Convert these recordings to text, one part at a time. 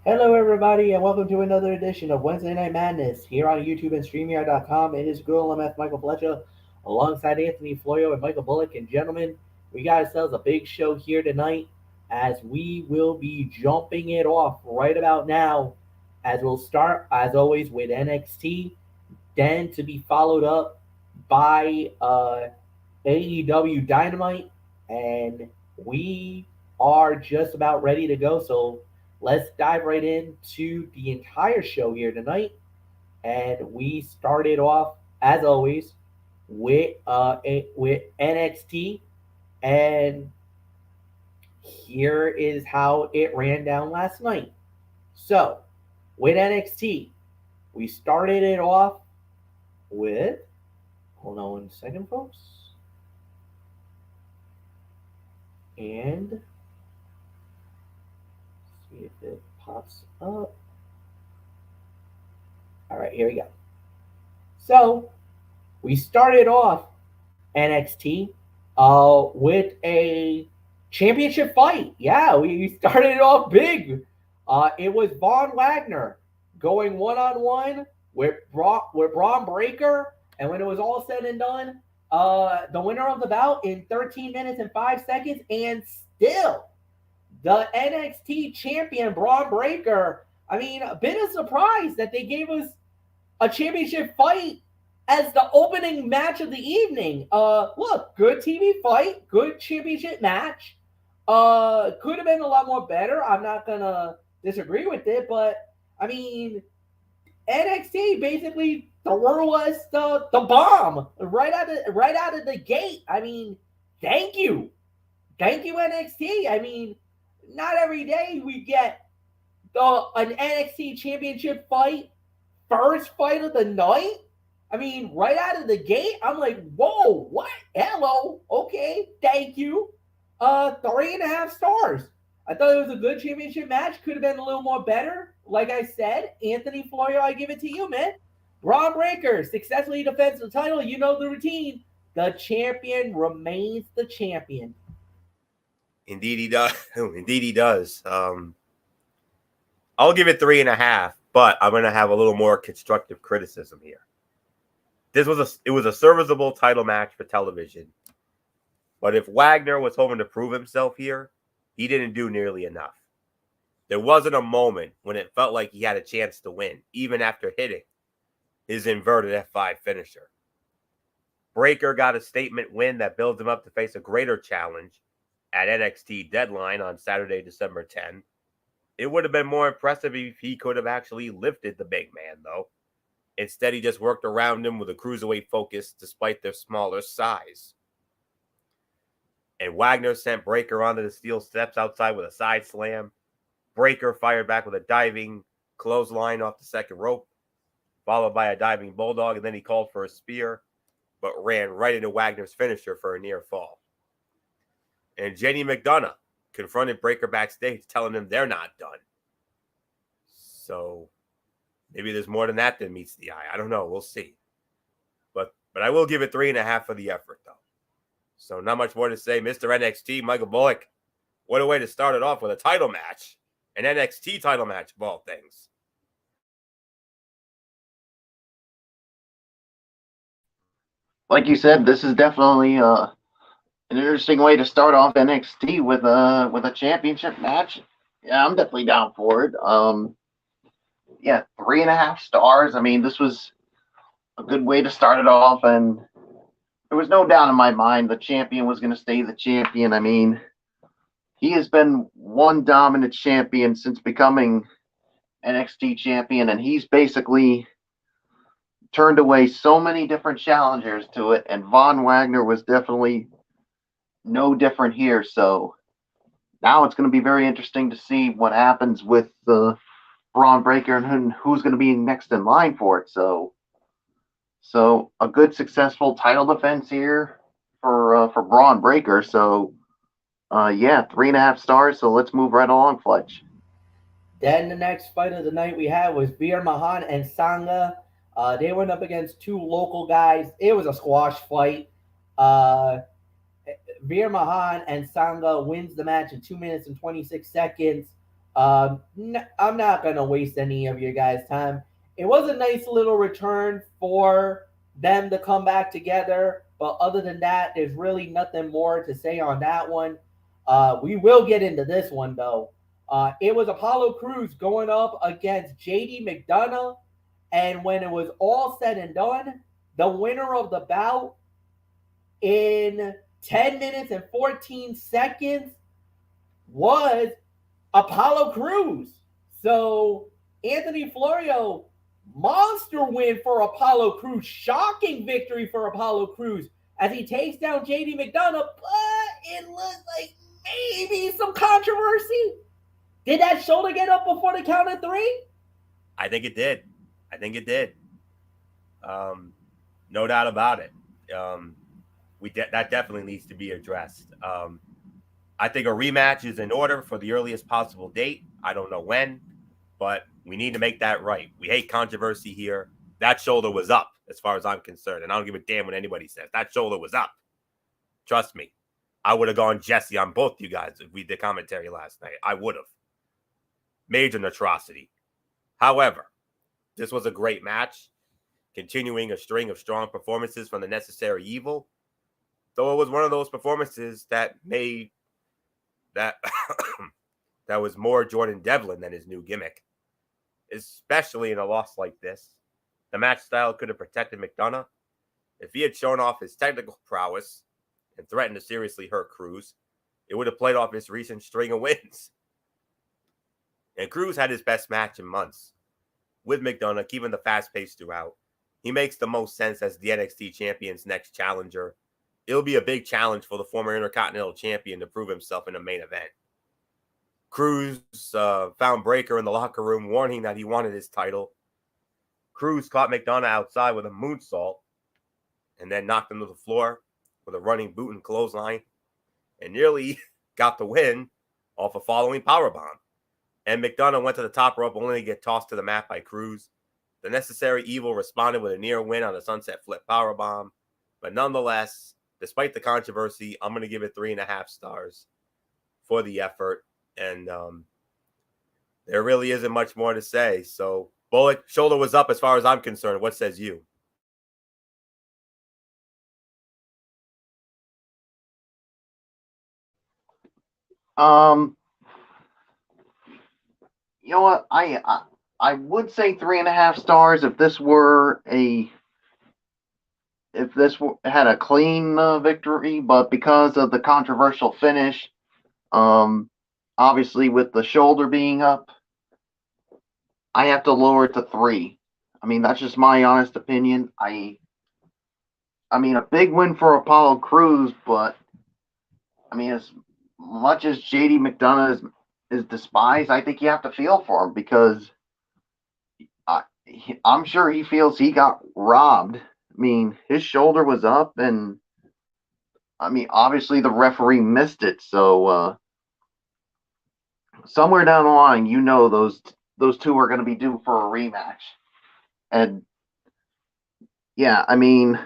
Hello, everybody, and welcome to another edition of Wednesday Night Madness here on YouTube and StreamYard.com. It is Girl MF Michael Fletcher alongside Anthony Florio and Michael Bullock. And gentlemen, we got ourselves a big show here tonight as we will be jumping it off right about now. As we'll start, as always, with NXT, then to be followed up by AEW Dynamite, and we are just about ready to go. So let's dive right into the entire show here tonight. And we started off, as always, with NXT, and here is how it ran down last night. So with NXT, we started it off with. Hold on one second, folks. And see if it pops up. All right, here we go. So we started off NXT with a championship fight. Yeah, we started it off big. It was Von Wagner going one-on-one with Braun Breaker, and when it was all said and done, the winner of the bout in 13 minutes and 5 seconds, and still the NXT champion Braun Breaker. I mean, a bit of surprise that they gave us a championship fight as the opening match of the evening. Look, good TV fight, good championship match. Could have been a lot more better. I'm not gonna disagree with it, but I mean, NXT basically threw us the bomb right out of the gate. I mean, thank you, NXT. I mean, not every day we get an NXT championship fight, first fight of the night. I mean, right out of the gate, I'm like, whoa, what? Hello, okay, thank you. 3.5 stars. I thought it was a good championship match. Could have been a little more better. Like I said, Anthony Florio, I give it to you, man. Braun Breaker successfully defends the title. You know the routine. The champion remains the champion. Indeed, he does. Indeed, he does. I'll give it 3.5, but I'm gonna have a little more constructive criticism here. It was a serviceable title match for television, but if Wagner was hoping to prove himself here, he didn't do nearly enough. There wasn't a moment when it felt like he had a chance to win, even after hitting his inverted F5 finisher. Breaker got a statement win that builds him up to face a greater challenge at NXT Deadline on Saturday, December 10. It would have been more impressive if he could have actually lifted the big man, though. Instead, he just worked around him with a cruiserweight focus despite their smaller size. And Wagner sent Breaker onto the steel steps outside with a side slam. Breaker fired back with a diving clothesline off the second rope, followed by a diving bulldog, and then he called for a spear, but ran right into Wagner's finisher for a near fall. And Jenny McDonough confronted Breaker backstage, telling him they're not done. So maybe there's more than that meets the eye. I don't know. We'll see. But I will give it 3.5 for the effort, though. So not much more to say. Mr. NXT, Michael Bullock, what a way to start it off with a title match. An NXT title match of all things. Like you said, this is definitely an interesting way to start off NXT with a championship match. Yeah, I'm definitely down for it. Yeah, 3.5 stars. I mean, this was a good way to start it off, and there was no doubt in my mind the champion was going to stay the champion. I mean, he has been one dominant champion since becoming NXT champion, and he's basically turned away so many different challengers to it, and Von Wagner was definitely no different here. So now it's going to be very interesting to see what happens with Braun Breaker and who's going to be next in line for it. So a good successful title defense here for Braun Breaker. So yeah, 3.5 stars. So let's move right along, Fletch. Then the next fight of the night we had was Veer Mahan and Sangha. They went up against two local guys. It was a squash fight. Veer Mahan and Sangha wins the match in 2 minutes and 26 seconds. I'm not going to waste any of your guys' time. It was a nice little return for them to come back together. But other than that, there's really nothing more to say on that one. We will get into this one, though. It was Apollo Crews going up against JD McDonough. And when it was all said and done, the winner of the bout in 10 minutes and 14 seconds was Apollo Crews. So Anthony Florio, monster win for Apollo Crews. Shocking victory for Apollo Crews as he takes down JD McDonough. But it looks like maybe some controversy. Did that shoulder get up before the count of three? I think it did. No doubt about it. That definitely needs to be addressed. I think a rematch is in order for the earliest possible date. I don't know when, but we need to make that right. We hate controversy here. That shoulder was up as far as I'm concerned, and I don't give a damn what anybody says. That shoulder was up. Trust me. I would have gone Jesse on both you guys if we did commentary last night. I would have. Major atrocity. However, this was a great match, continuing a string of strong performances from the Necessary Evil, though it was one of those performances that that was more Jordan Devlin than his new gimmick, especially in a loss like this. The match style could have protected McDonough. If he had shown off his technical prowess and threatened to seriously hurt Crews, it would have played off his recent string of wins. And Crews had his best match in months, with McDonough keeping the fast pace throughout. He makes the most sense as the NXT champion's next challenger. It'll be a big challenge for the former Intercontinental Champion to prove himself in the main event. Crews found Breaker in the locker room, warning that he wanted his title. Crews caught McDonough outside with a moonsault and then knocked him to the floor with a running boot and clothesline and nearly got the win off a following powerbomb. And McDonough went to the top rope only to get tossed to the mat by Crews. The Necessary Evil responded with a near win on a sunset flip powerbomb. But nonetheless, despite the controversy, I'm going to give it 3.5 stars for the effort. And there really isn't much more to say. So, Bullet, shoulder was up as far as I'm concerned. What says you? You know what? I would say 3.5 stars if this had a clean victory, but because of the controversial finish, obviously with the shoulder being up, I have to lower it to 3. I mean, that's just my honest opinion. I mean, a big win for Apollo Crews, but I mean, as much as JD McDonough is despised, I think you have to feel for him because I'm sure he feels he got robbed. I mean, his shoulder was up, and I mean, obviously the referee missed it. So somewhere down the line, you know, those two are going to be due for a rematch. And yeah, I mean,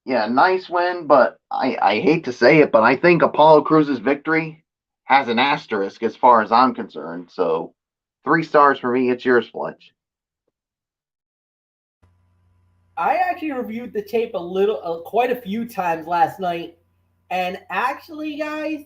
yeah, nice win, but I hate to say it, but I think Apollo Crews' victory has an asterisk as far as I'm concerned. So 3 stars for me. It's yours, Fletch. I actually reviewed the tape quite a few times last night, and actually, guys,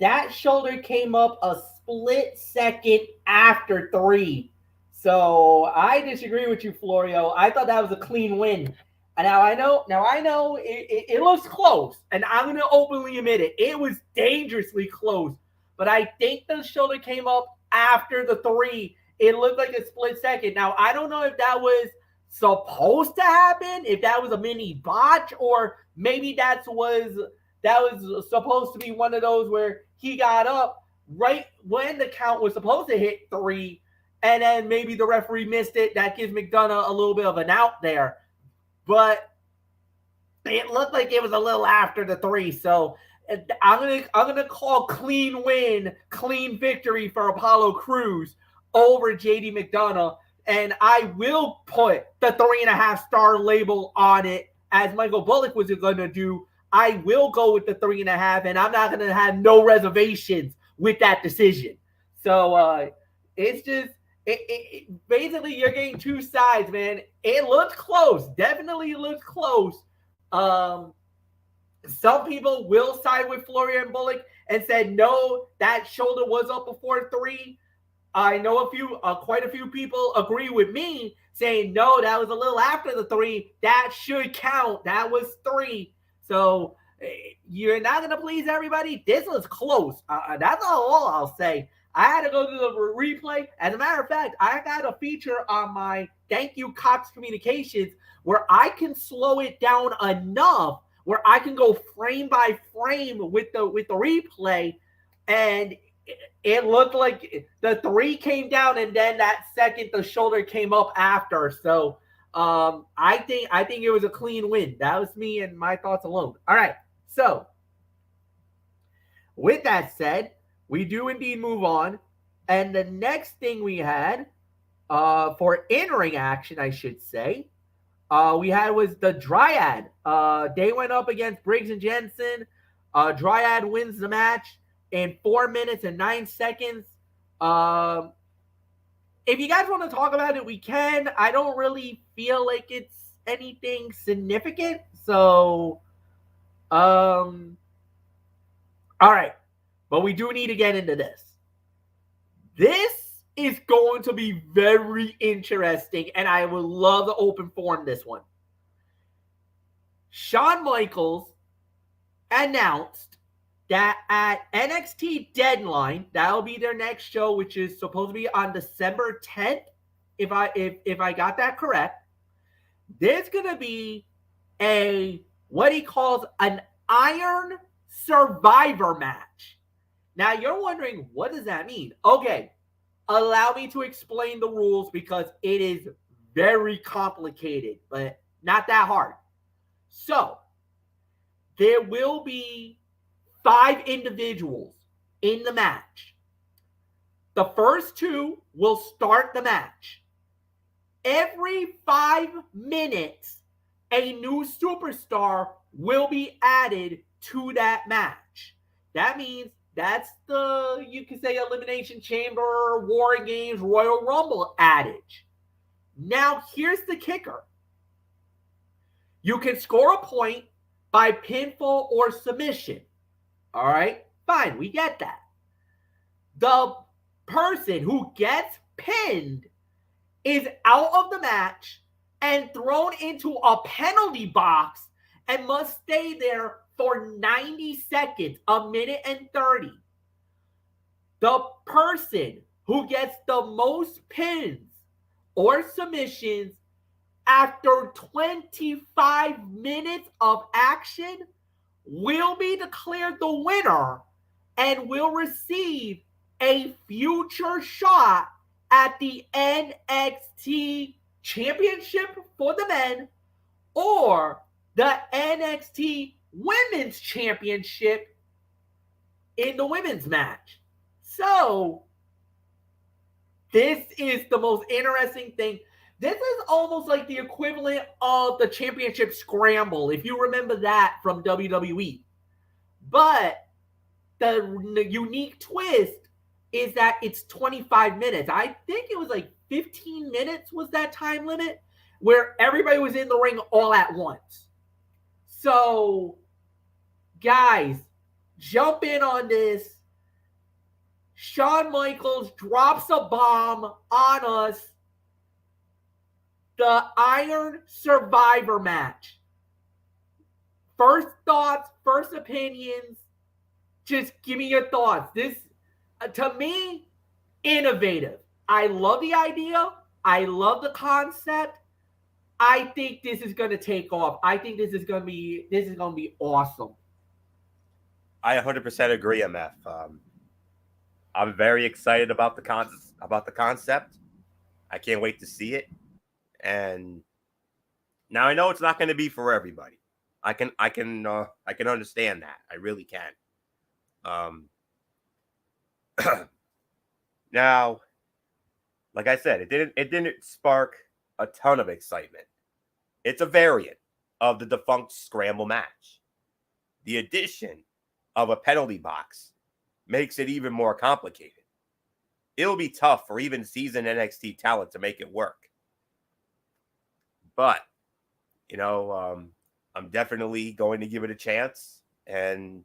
that shoulder came up a split second after 3. So I disagree with you, Florio. I thought that was a clean win. And now I know it looks close, and I'm going to openly admit it. It was dangerously close, but I think the shoulder came up after the 3. It looked like a split second. Now, I don't know if that was supposed to happen, if that was a mini botch, or maybe that was supposed to be one of those where he got up right when the count was supposed to hit 3, and then maybe the referee missed it. That gives McDonough a little bit of an out there. But it looked like it was a little after the 3. So I'm gonna call clean win, clean victory for Apollo Crews over JD McDonough. And I will put the 3.5 star label on it, as Michael Bullock was going to do. I will go with the 3.5, and I'm not going to have no reservations with that decision. So it's just basically you're getting two sides, man. It looks close, definitely looks close. Some people will side with Florian Bullock and said no, that shoulder was up before 3. I know quite a few people agree with me saying no, that was a little after the 3. That should count. That was 3. So you're not gonna please everybody. This was close. That's all I'll say. I had to go to the replay. As a matter of fact, I got a feature on my Thank You Cox Communications where I can slow it down enough where I can go frame by frame with the replay, and it looked like the 3 came down, and then that second the shoulder came up after. So I think it was a clean win. That was me and my thoughts alone. All right. So with that said, we do indeed move on, and the next thing we had for in-ring action, I should say, we had was the Dryad. They went up against Briggs and Jensen. Dryad wins the match in 4 minutes and 9 seconds. If you guys want to talk about it, we can. I don't really feel like it's anything significant. So, all right. But we do need to get into this. This is going to be very interesting, and I would love to open forum this one. Shawn Michaels announced that at NXT Deadline, that'll be their next show, which is supposed to be on December 10th, if I got that correct. There's gonna be what he calls an Iron Survivor match. Now you're wondering, what does that mean? Okay, allow me to explain the rules because it is very complicated, but not that hard. So there will be 5 individuals in the match. The first 2 will start the match. Every 5 minutes, a new superstar will be added to that match. That means that's the, you can say, Elimination Chamber, War Games, Royal Rumble adage. Now, here's the kicker. You can score a point by pinfall or submission. All right, fine, we get that. The person who gets pinned is out of the match and thrown into a penalty box and must stay there for 90 seconds, a minute and 30. The person who gets the most pins or submissions after 25 minutes of action will be declared the winner and will receive a future shot at the NXT Championship for the men or the NXT Women's Championship in the women's match. So, this is the most interesting thing. This is almost like the equivalent of the championship scramble, if you remember that from WWE. But the unique twist is that it's 25 minutes. I think it was like 15 minutes was that time limit where everybody was in the ring all at once. So, guys, jump in on this. Shawn Michaels drops a bomb on us. The Iron Survivor match. First thoughts, first opinions. Just give me your thoughts. This, to me, innovative. I love the idea. I love the concept. I think this is going to take off. I think this is going to be awesome. I 100% agree, MF. I'm very excited about the concept. I can't wait to see it. And now I know it's not going to be for everybody. I can understand that. I really can. Now, like I said, it didn't spark a ton of excitement. It's a variant of the defunct scramble match. The addition of a penalty box makes it even more complicated. It'll be tough for even seasoned NXT talent to make it work. But, I'm definitely going to give it a chance. And,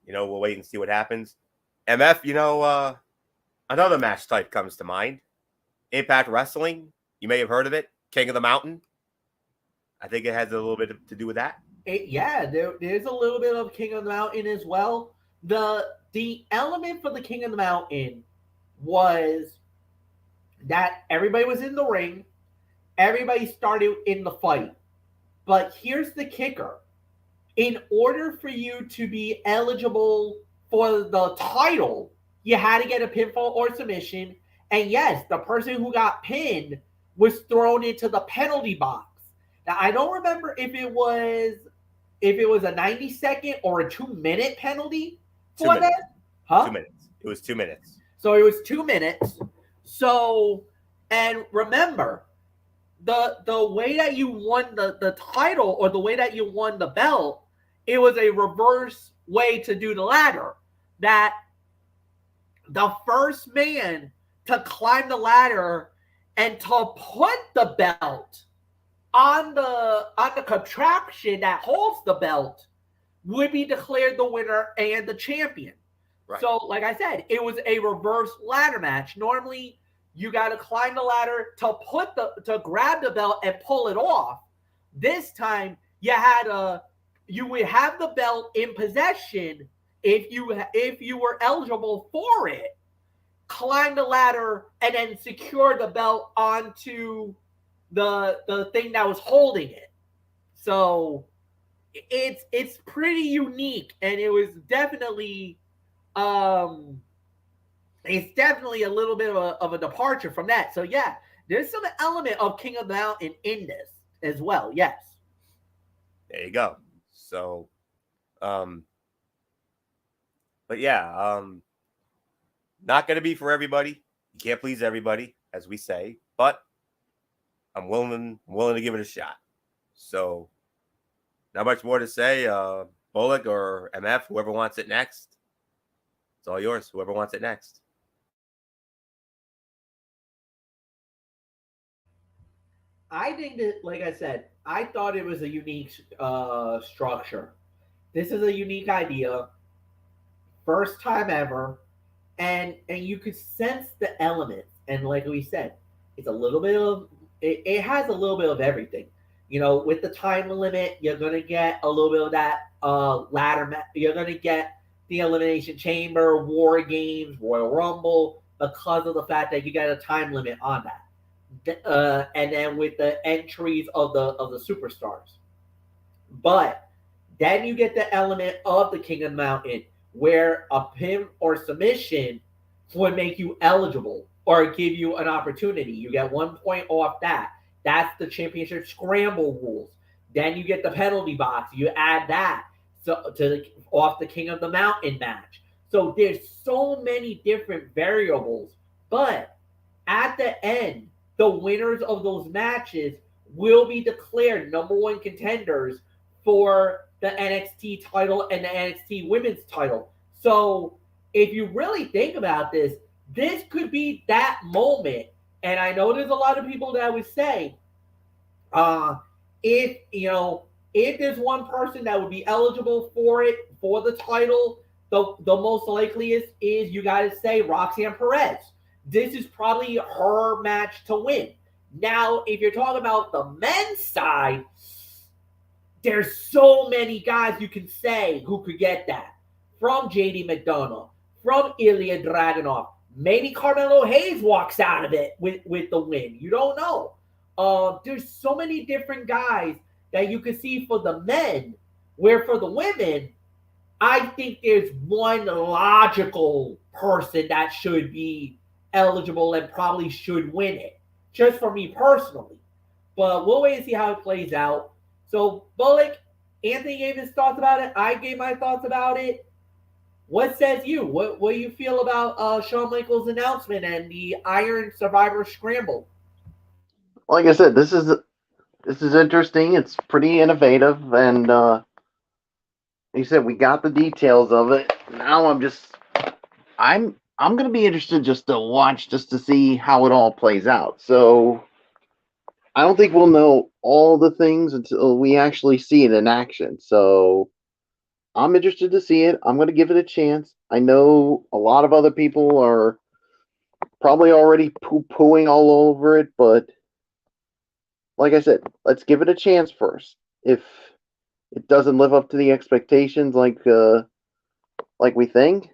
we'll wait and see what happens. MF, another match type comes to mind. Impact Wrestling. You may have heard of it. King of the Mountain. I think it has a little bit to do with that. There's a little bit of King of the Mountain as well. The element for the King of the Mountain was that everybody was in the ring. Everybody started in the fight. But here's the kicker. In order for you to be eligible for the title, you had to get a pinfall or submission. And yes, the person who got pinned was thrown into the penalty box. Now, I don't remember if it was a 90-second or a 2-minute penalty for that. Huh? 2 minutes. It was 2 minutes. So it was 2 minutes. So, and remember, the way that you won the title, or the way that you won the belt, it was a reverse way to do the ladder. That the first man to climb the ladder and to put the belt on the contraption that holds the belt would be declared the winner and the champion. Right. So, like I said, it was a reverse ladder match. Normally, you got to climb the ladder to grab the belt and pull it off. This time, you would have the belt in possession if you were eligible for it. Climb the ladder and then secure the belt onto the thing that was holding it. So it's pretty unique, and it was definitely it's definitely a little bit of a departure from that. So yeah, there's some element of King of the Mountain in this as well. Yes. There you go. So, but yeah, not going to be for everybody. You can't please everybody, as we say, but I'm willing to give it a shot. So, not much more to say. Bullock or MF, whoever wants it next. It's all yours. Whoever wants it next. I think that, like I said, I thought it was a unique structure. This is a unique idea. First time ever. And you could sense the elements. And like we said, it's a little bit of, it has a little bit of everything. With the time limit, you're going to get a little bit of that ladder match. You're going to get the Elimination Chamber, War Games, Royal Rumble, because of the fact that you got a time limit on that. And then with the entries of the superstars. But then you get the element of the King of the Mountain, where a pin or submission would make you eligible or give you an opportunity. You get 1 point off that. That's the championship scramble rules. Then you get the penalty box. You add that off the King of the Mountain match. So there's so many different variables. But at the end, the winners of those matches will be declared number one contenders for the NXT title and the NXT women's title. So if you really think about this, this could be that moment. And I know there's a lot of people that would say, if there's one person that would be eligible for the title, the most likeliest is you got to say Roxanne Perez. This is probably her match to win. Now, if you're talking about the men's side, there's so many guys you can say who could get that. From JD McDonough, from Ilya Dragunov. Maybe Carmelo Hayes walks out of it with the win. You don't know. There's so many different guys that you can see for the men, where for the women, I think there's one logical person that should be eligible and probably should win it, just for me personally. But we'll wait and see how it plays out. So, Bullock, Anthony gave his thoughts about it. I gave my thoughts about it. What says you? What do you feel about Shawn Michaels' announcement and the Iron Survivor Scramble? Like I said, this is interesting. It's pretty innovative, and you said we got the details of it. Now I'm gonna be interested just to watch just to see how it all plays out. So I don't think we'll know all the things until we actually see it in action. So I'm interested to see it. I'm gonna give it a chance. I know a lot of other people are probably already poo-pooing all over it, but like I said, let's give it a chance first. If it doesn't live up to the expectations like we think,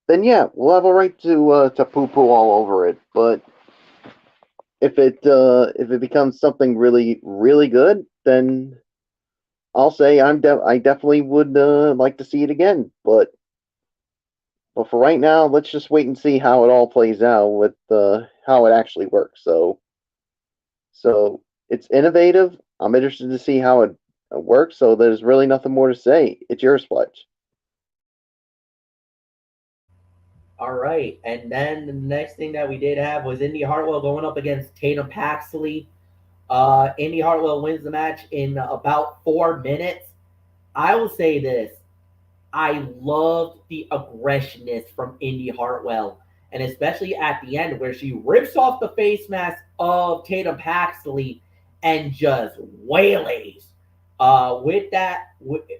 then yeah, we'll have a right to poo-poo all over it. But if it becomes something really really good, then I'll say I definitely would like to see it again. But for right now, let's just wait and see how it all plays out with how it actually works. So it's innovative. I'm interested to see how it works. So there's really nothing more to say. It's yours, Fletch. All right. And then the next thing that we did have was Indy Hartwell going up against Tatum Paxley. Indy Hartwell wins the match in about 4 minutes. I will say this. I loved the aggressiveness from Indy Hartwell. And especially at the end where she rips off the face mask of Tatum Paxley and just waylays with that,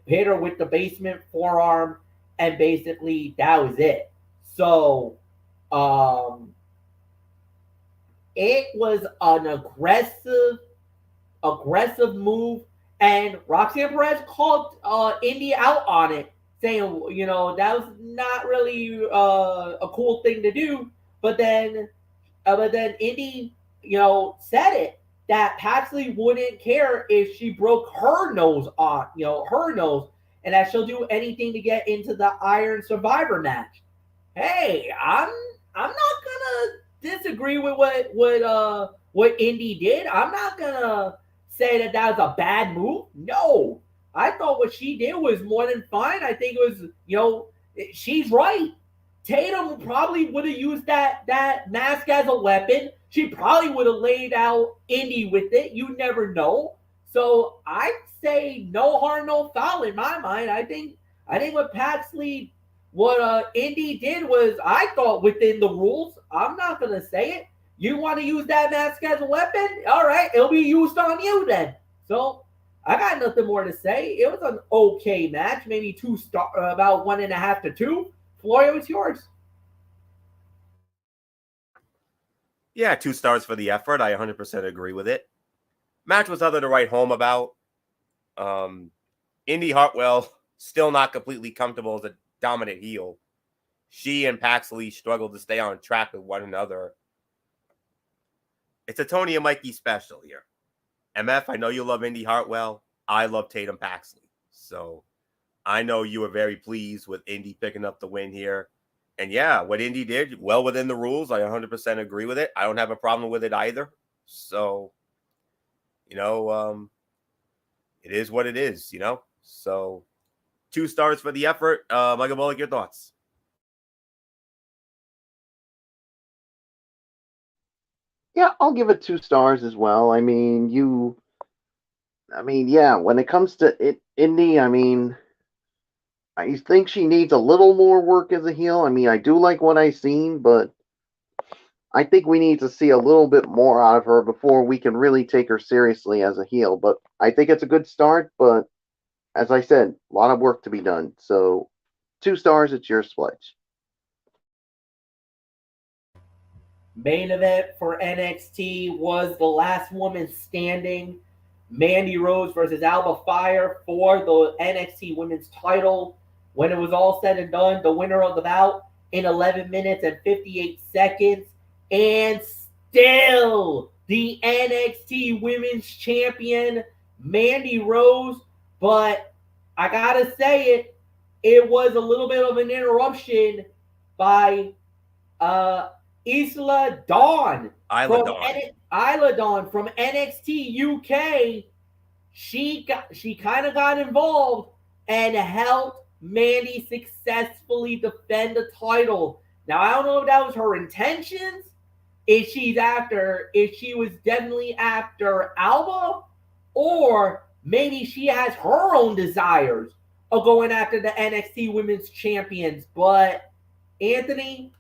hit her with the basement forearm, and basically that was it. So um, it was an aggressive move, and Roxanne Perez called Indy out on it, saying, that was not really a cool thing to do. But then Indy, said it that Paxley wouldn't care if she broke her nose on, her nose, and that she'll do anything to get into the Iron Survivor match. Hey, I'm not gonna disagree with what Indy did. I'm not gonna say that that was a bad move. No, I thought what she did was more than fine. I think it was, she's right. Tatum probably would have used that mask as a weapon. She probably would have laid out Indy with it. You never know. So I'd say no harm, no foul in my mind. I think what Paxley, what Indy did was, I thought, within the rules. I'm not gonna say it. You want to use that mask as a weapon? All right, it'll be used on you then. So I got nothing more to say. It was an okay match, maybe about 1.5 to 2. Floyd, it's yours. Yeah, 2 stars for the effort. I 100% agree with it. Match was nothing to write home about. Indy Hartwell still not completely comfortable as a dominant heel. She and Paxley struggled to stay on track with one another. It's a Tony and Mikey special here. MF, I know you love Indy Hartwell. I love Tatum Paxley. So I know you were very pleased with Indy picking up the win here. And yeah, what Indy did, well within the rules. I 100% agree with it. I don't have a problem with it either. So, it is what it is, So 2 stars for the effort. Michael Bullock, your thoughts? Yeah, I'll give it 2 stars as well. Yeah, when it comes to Indy, I think she needs a little more work as a heel. I do like what I've seen, but I think we need to see a little bit more out of her before we can really take her seriously as a heel. But I think it's a good start, but as I said, a lot of work to be done. So 2 stars, it's your Fletch. Main event for NXT was the last woman standing. Mandy Rose versus Alba Fire for the NXT Women's title. When it was all said and done, the winner of the bout in 11 minutes and 58 seconds. And still the NXT Women's Champion, Mandy Rose. But I got to say it was a little bit of an interruption by Isla Dawn Isla Dawn from NXT UK. She kind of got involved and helped Mandy successfully defend the title. Now I don't know if that was her intentions. If she was definitely after Alba, or maybe she has her own desires of going after the NXT Women's Champions. But Anthony,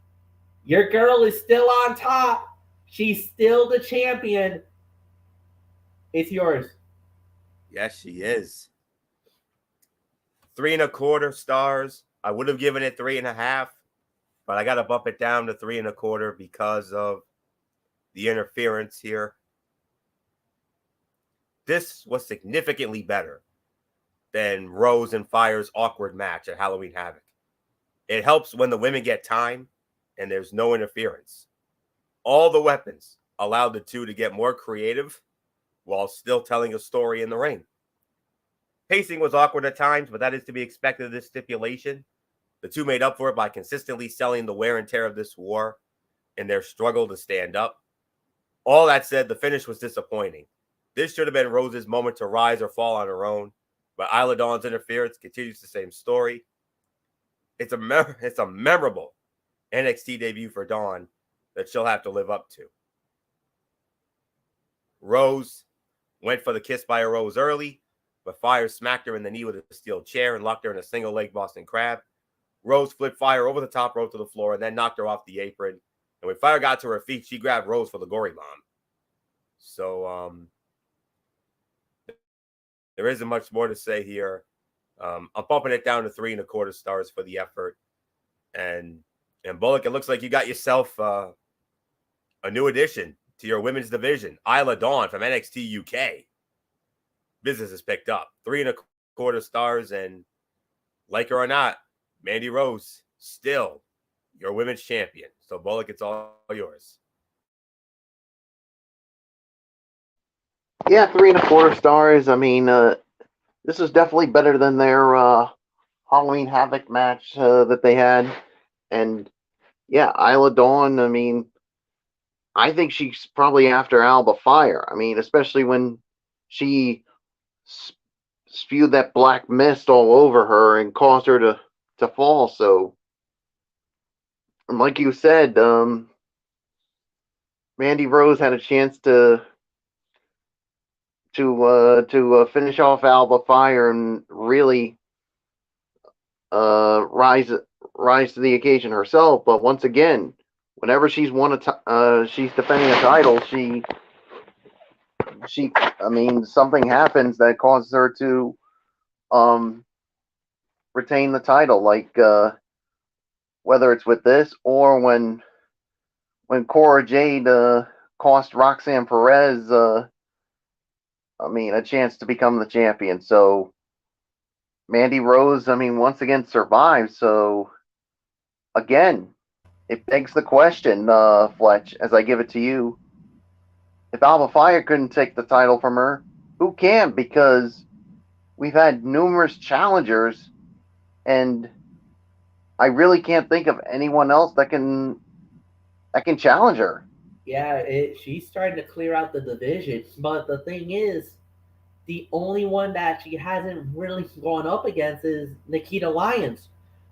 your girl is still on top. She's still the champion. It's yours. Yes, she is. 3.25 stars. I would have given it 3.5, but I got to bump it down to 3.25 because of the interference here. This was significantly better than Rose and Fire's awkward match at Halloween Havoc. It helps when the women get time and there's no interference. All the weapons allowed the two to get more creative while still telling a story in the ring. Pacing was awkward at times, but that is to be expected of this stipulation. The two made up for it by consistently selling the wear and tear of this war and their struggle to stand up. All that said, the finish was disappointing. This should have been Rose's moment to rise or fall on her own, but Isla Dawn's interference continues the same story. It's a memorable NXT debut for Dawn that she'll have to live up to. Rose went for the kiss by a Rose early, but Fire smacked her in the knee with a steel chair and locked her in a single leg Boston Crab. Rose flipped Fire over the top rope to the floor and then knocked her off the apron. And when Fire got to her feet, she grabbed Rose for the gory bomb. So there isn't much more to say here. I'm bumping it down to 3.25 stars for the effort. And Bullock, it looks like you got yourself a new addition to your women's division, Isla Dawn from NXT UK. Business is picked up. 3.25 stars, and like her or not, Mandy Rose still your women's champion. So Bullock, it's all yours. Yeah, 3.25 stars. I mean, this is definitely better than their Halloween Havoc match that they had. And yeah, Isla Dawn, I mean, I think she's probably after Alba Fire. I mean, especially when she spewed that black mist all over her and caused her to fall. So, like you said, Mandy Rose had a chance to finish off Alba Fire and really rise to the occasion herself. But once again, whenever she's she's defending a title, I mean, something happens that causes her to retain the title, like whether it's with this or when Cora Jade cost Roxanne Perez I mean, a chance to become the champion. So Mandy Rose, I mean, once again survived. So again, it begs the question, Fletch, as I give it to you. If Alba Fire couldn't take the title from her, who can? Because we've had numerous challengers, and I really can't think of anyone else that can challenge her. Yeah, she's starting to clear out the division. But the thing is, the only one that she hasn't really gone up against is Nikita Lyons.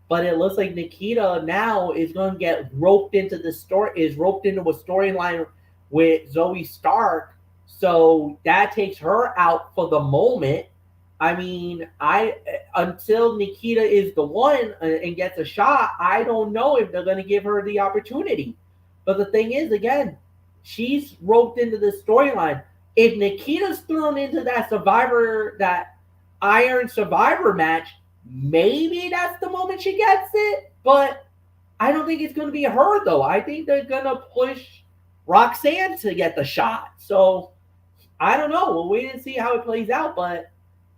But it looks like Nikita now is going to get roped into a storyline with Zoe Stark. So that takes her out for the moment. I mean, until Nikita is the one and gets a shot, I don't know if they're going to give her the opportunity. But the thing is, again, she's roped into the storyline. If Nikita's thrown into that Iron Survivor match, maybe that's the moment she gets it. But I don't think it's going to be her, though. I think they're going to push Roxanne to get the shot. So I don't know. We'll wait and see how it plays out. But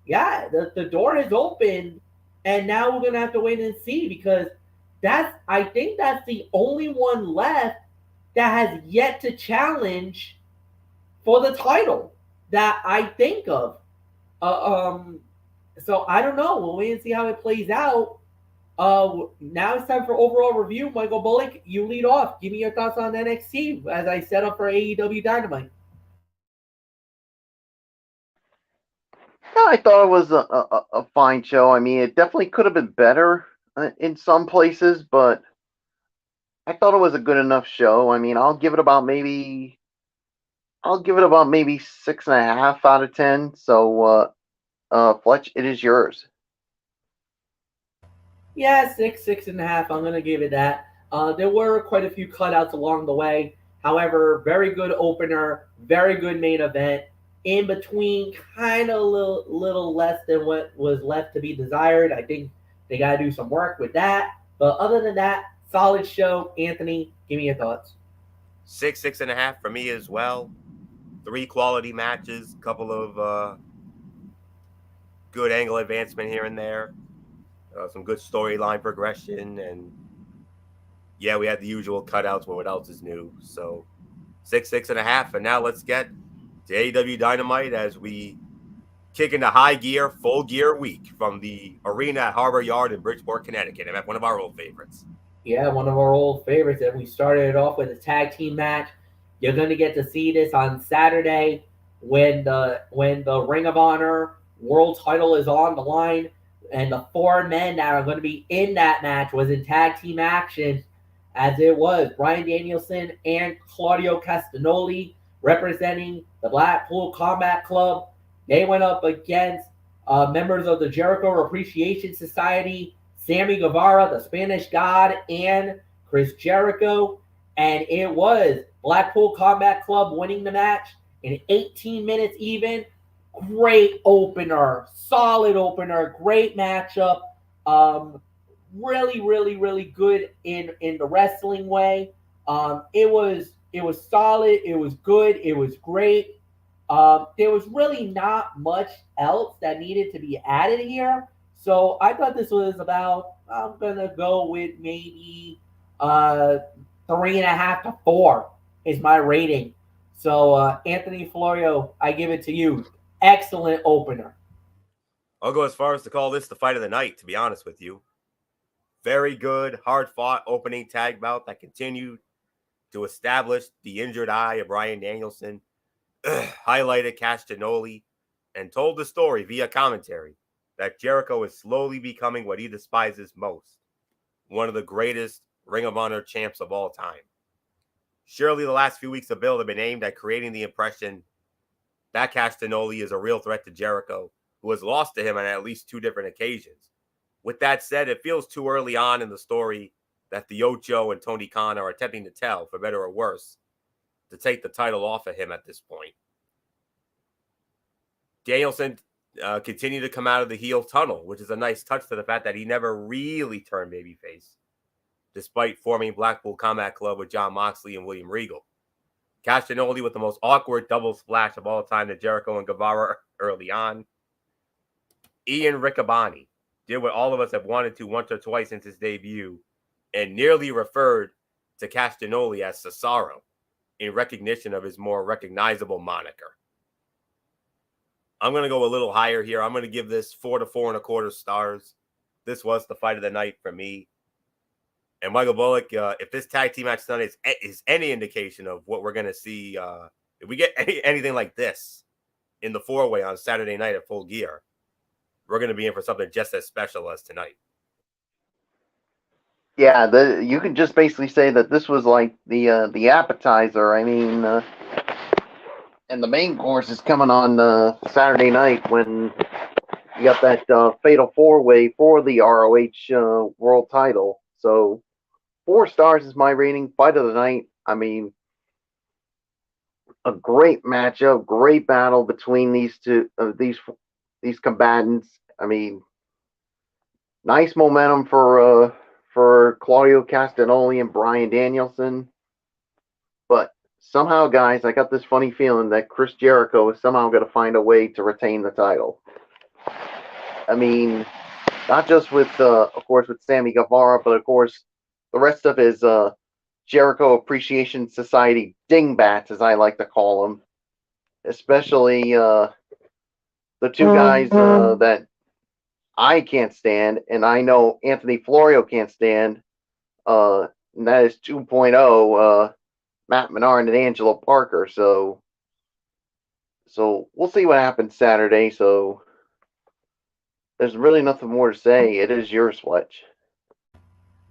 yeah, the door has opened, and now we're going to have to wait and see, because I think that's the only one left that has yet to challenge for the title that I think of. So I don't know. We'll wait and see how it plays out. Now it's time for overall review. Michael Bullock, you lead off. Give me your thoughts on NXT as I set up for AEW Dynamite. Yeah, I thought it was a fine show. I mean, it definitely could have been better in some places, but I thought it was a good enough show. I mean, I'll give it about maybe 6.5 out of 10. So, Fletch, it is yours. Yeah, 6.5. I'm gonna give it that. There were quite a few cutouts along the way. However, very good opener, very good main event. In between, kind of a little less than what was left to be desired. I think they got to do some work with that. But other than that, solid show. Anthony, give me your thoughts. 6.5 for me as well. 3 quality matches, couple of good angle advancement here and there, some good storyline progression, and yeah, we had the usual cutouts. But what else is new? So 6.5, and now let's get to AEW Dynamite as we kick into high gear, full gear week from the arena at Harbor Yard in Bridgeport, Connecticut. And one of our old favorites. Yeah, one of our old favorites. And we started it off with a tag team match. You're gonna get to see this on Saturday when the Ring of Honor World Title is on the line, and the four men that are going to be in that match was in tag team action, as it was Bryan Danielson and Claudio Castagnoli representing the Blackpool Combat Club. They went up against members of the Jericho Appreciation Society, Sammy Guevara, the Spanish God, and Chris Jericho. And it was Blackpool Combat Club winning the match in 18 minutes even. Great opener, solid opener, great matchup. Really good in the wrestling way. It was solid. It was good. It was great. There was really not much else that needed to be added here. So I thought this was about, I'm gonna go with maybe 3.5 to 4 is my rating. So Anthony Florio, I give it to you. Excellent opener. I'll go as far as to call this the fight of the night, to be honest with you. Very good, hard fought opening tag bout that continued to establish the injured eye of Bryan Danielson, highlighted Castagnoli, and told the story via commentary that Jericho is slowly becoming what he despises most, one of the greatest Ring of Honor champs of all time. Surely the last few weeks of build have been aimed at creating the impression that Castagnoli is a real threat to Jericho, who has lost to him on at least 2 different occasions. With that said, it feels too early on in the story that the Ocho and Tony Khan are attempting to tell, for better or worse, to take the title off of him at this point. Danielson continued to come out of the heel tunnel, which is a nice touch to the fact that he never really turned babyface, despite forming Blackpool Combat Club with Jon Moxley and William Regal. Castagnoli with the most awkward double splash of all time to Jericho and Guevara early on. Ian Riccaboni did what all of us have wanted to once or twice since his debut and nearly referred to Castagnoli as Cesaro in recognition of his more recognizable moniker. I'm going to go a little higher here. I'm going to give this 4 to 4.25 stars. This was the fight of the night for me. And Michael Bullock, if this tag team match tonight is any indication of what we're going to see, if we get anything like this in the 4-way on Saturday night at Full Gear, we're going to be in for something just as special as tonight. Yeah, you could just basically say that this was like the appetizer. I mean, and the main course is coming on Saturday night when you got that fatal 4-way for the ROH world title. So 4 stars is my rating. Fight of the night. I mean, a great matchup, great battle between these these combatants. I mean, nice momentum for Claudio Castagnoli and Bryan Danielson. But somehow, guys, I got this funny feeling that Chris Jericho is somehow going to find a way to retain the title. I mean, not just with, of course, with Sammy Guevara, but of course, the rest of his Jericho Appreciation Society dingbats, as I like to call them. Especially the 2 guys that I can't stand, and I know Anthony Florio can't stand, and that is 2.0, Matt Menard and Angelo Parker. So we'll see what happens Saturday. So there's really nothing more to say. It is yours, Fletch.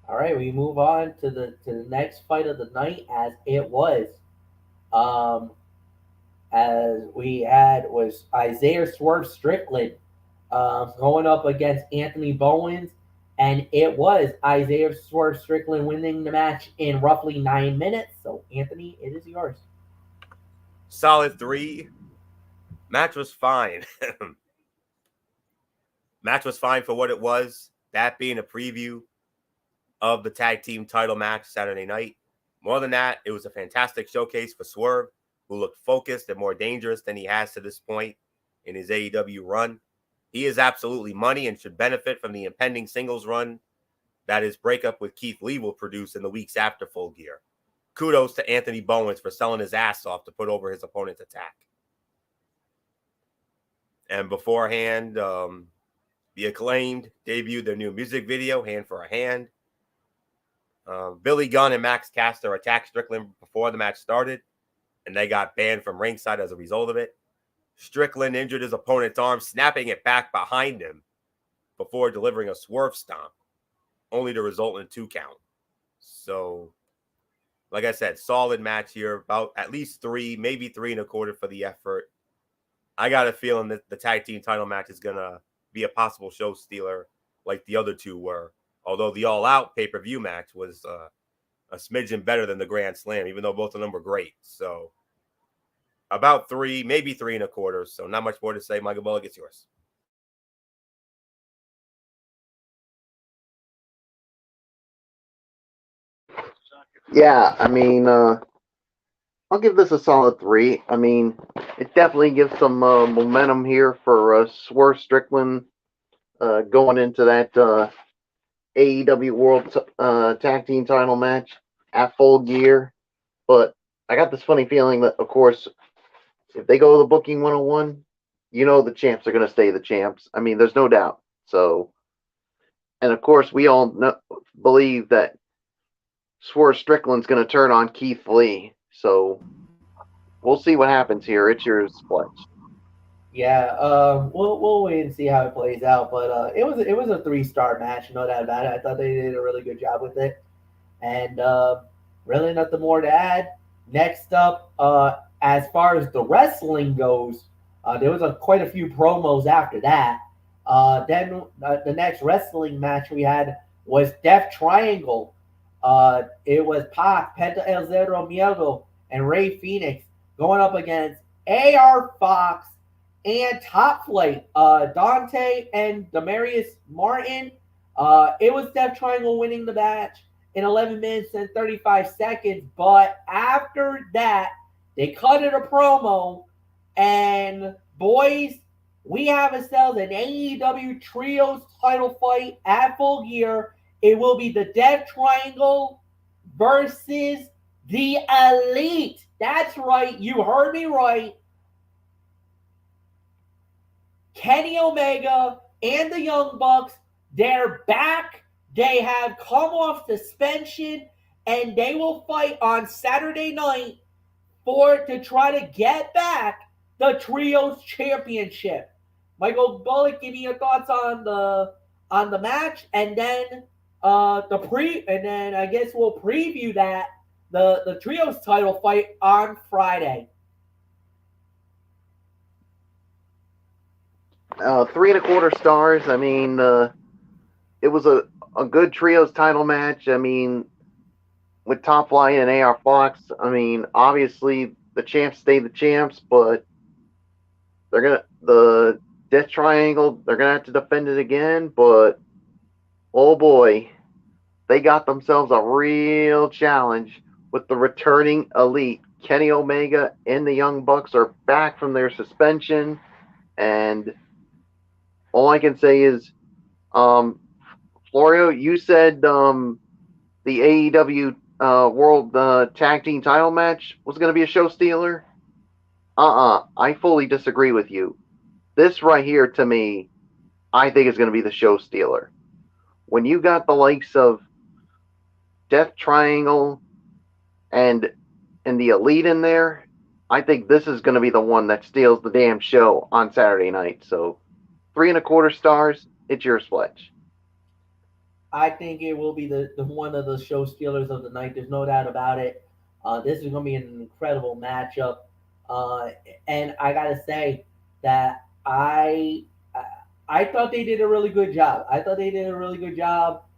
All right, we move on to the next fight of the night, as it was. As we had was Isaiah Swerve Strickland going up against Anthony Bowens And it was Isaiah Swerve Strickland winning the match in roughly 9 minutes. So, Anthony, it is yours. Solid 3. Match was fine. Match was fine for what it was. That being a preview of the tag team title match Saturday night. More than that, it was a fantastic showcase for Swerve, who looked focused and more dangerous than he has to this point in his AEW run. He is absolutely money and should benefit from the impending singles run that his breakup with Keith Lee will produce in the weeks after Full Gear. Kudos to Anthony Bowens for selling his ass off to put over his opponent's attack. And beforehand, the Acclaimed debuted their new music video, Hand for a Hand. Billy Gunn and Max Caster attacked Strickland before the match started, and they got banned from ringside as a result of it. Strickland injured his opponent's arm, snapping it back behind him before delivering a swerve stomp, only to result in 2 count. So, like I said, solid match here, about at least 3, maybe 3.25 for the effort. I got a feeling that the tag team title match is going to be a possible show stealer like the other 2 were. Although the all-out pay-per-view match was a smidgen better than the Grand Slam, even though both of them were great. So, about 3, maybe 3.25. So, not much more to say. Michael Bullock, it's yours. Yeah, I mean, I'll give this a solid 3. I mean, it definitely gives some momentum here for Swerve Strickland going into that AEW World Tag Team title match at Full Gear. But I got this funny feeling that, of course, if they go to the booking 101, you know the champs are going to stay the champs. I mean, there's no doubt. So, and of course, we all believe that Swerve Strickland's going to turn on Keith Lee. So, we'll see what happens here. It's yours, Fletch. Yeah, we'll wait and see how it plays out. But it was a 3-star match, no doubt about it. I thought they did a really good job with it, and really nothing more to add. Next up, as far as the wrestling goes, there was quite a few promos after that. Then the next wrestling match we had was Death Triangle. It was Pac, Penta El Zero Miedo, and Rey Fenix going up against AR Fox and Top Flight, Dante and Demarius Martin. It was Death Triangle winning the match in 11 minutes and 35 seconds. But after that, they cut it a promo. And boys, we have ourselves an AEW Trios title fight at Full Gear. It will be the Death Triangle versus the Elite. That's right. You heard me right. Kenny Omega and the Young Bucks, they're back. They have come off suspension, and they will fight on Saturday night to try to get back the Trios Championship. Michael Bullock, give me your thoughts on the match, and then and then I guess we'll preview that the Trios title fight on Friday. 3.25 stars. I mean, it was a good Trios title match. I mean, with Top Flight and AR Fox, I mean, obviously the champs stay the champs, but the Death Triangle, they're gonna have to defend it again. But oh boy, they got themselves a real challenge with the returning Elite. Kenny Omega and the Young Bucks are back from their suspension, and all I can say is, Florio, you said the AEW World Tag Team title match was going to be a show stealer. I fully disagree with you. This right here, to me, I think is going to be the show stealer. When you got the likes of Death Triangle and the Elite in there, I think this is going to be the one that steals the damn show on Saturday night. So 3.25 stars. It's yours, Fletch. I think it will be the one of the show stealers of the night. There's no doubt about it. This is going to be an incredible matchup, and I gotta say that I thought they did a really good job.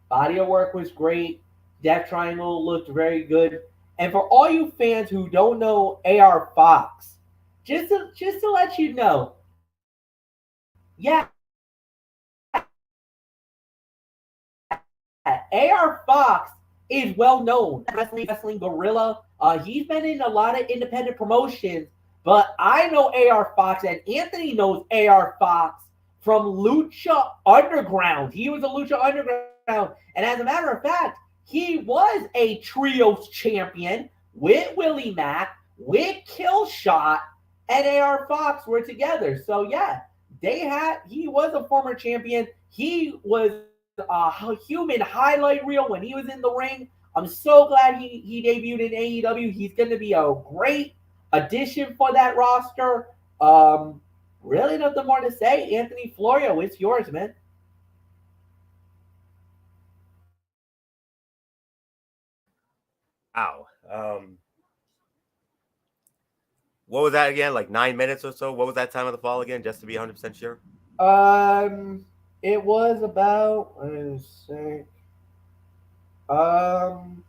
Body of work was great. Death Triangle looked very good. And for all you fans who don't know AR Fox, just to let you know, yeah, AR Fox is well known. Wrestling Gorilla. He's been in a lot of independent promotions, but I know AR Fox and Anthony knows AR Fox from Lucha Underground. He was a Lucha Underground, and as a matter of fact, he was a trios champion with Willie Mack, with Killshot, and AR Fox were together. So yeah, he was a former champion. He was a human highlight reel when he was in the ring. I'm so glad he debuted in AEW. He's going to be a great addition for that roster. Really nothing more to say. Anthony Florio, it's yours, man. Wow. What was that again? Like 9 minutes or so? What was that time of the fall again? Just to be 100% sure. It was about, let's say, um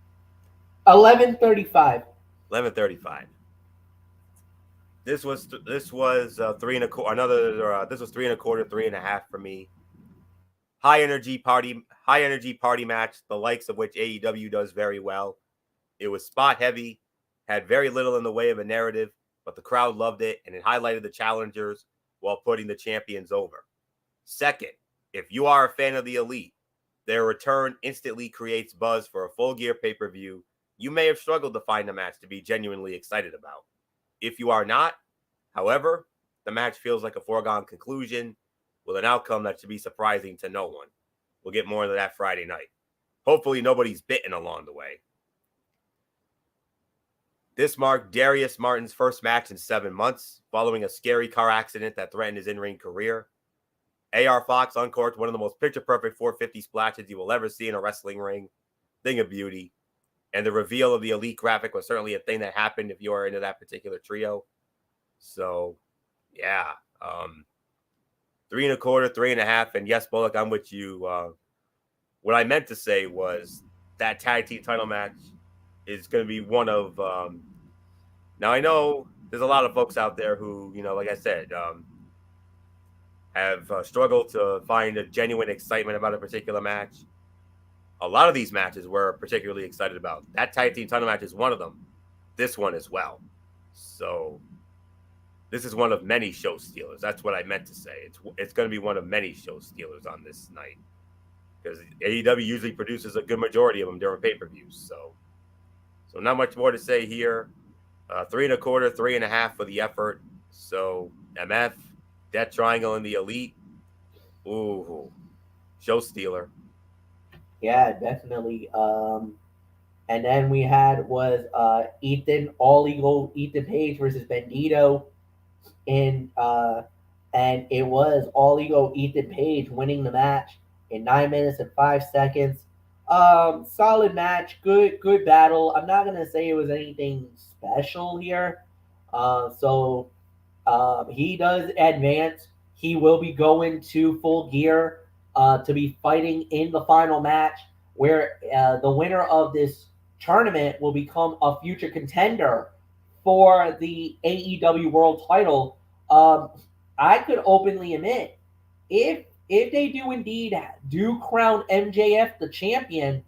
11:35. 11:35. This was 3 1/4. This was 3 1/4, 3.5 for me. High energy party match, the likes of which AEW does very well. It was spot heavy, had very little in the way of a narrative, but the crowd loved it, and it highlighted the challengers while putting the champions over. Second, if you are a fan of the Elite, their return instantly creates buzz for a Full Gear pay-per-view you may have struggled to find a match to be genuinely excited about. If you are not, however, the match feels like a foregone conclusion with an outcome that should be surprising to no one. We'll get more into that Friday night. Hopefully nobody's bitten along the way. This marked Darius Martin's first match in 7 months, following a scary car accident that threatened his in-ring career. AR Fox uncorked one of the most picture-perfect 450 splashes you will ever see in a wrestling ring. Thing of beauty. And the reveal of the Elite graphic was certainly a thing that happened if you are into that particular trio. So, yeah. 3 1/4, 3.5. And yes, Bullock, I'm with you. What I meant to say was that tag team title match is going to be one of. Now, I know there's a lot of folks out there who, like I said, have struggled to find a genuine excitement about a particular match. A lot of these matches we're particularly excited about. That tag team title match is one of them. This one as well. So this is one of many show stealers. That's what I meant to say. It's going to be one of many show stealers on this night, because AEW usually produces a good majority of them during pay-per-views. So not much more to say here. 3 1/4, 3.5 for the effort. So MF, Death Triangle, and the Elite. Ooh, show stealer. Yeah, definitely. And then we had was All Ego Ethan Page versus Bandito, and it was All Ego Ethan Page winning the match in 9 minutes and 5 seconds. Solid match, good battle. I'm not gonna say it was anything special here. So he does advance. He will be going to Full Gear to be fighting in the final match, where the winner of this tournament will become a future contender for the AEW World Title. I could openly admit, if they do indeed do crown MJF the champion,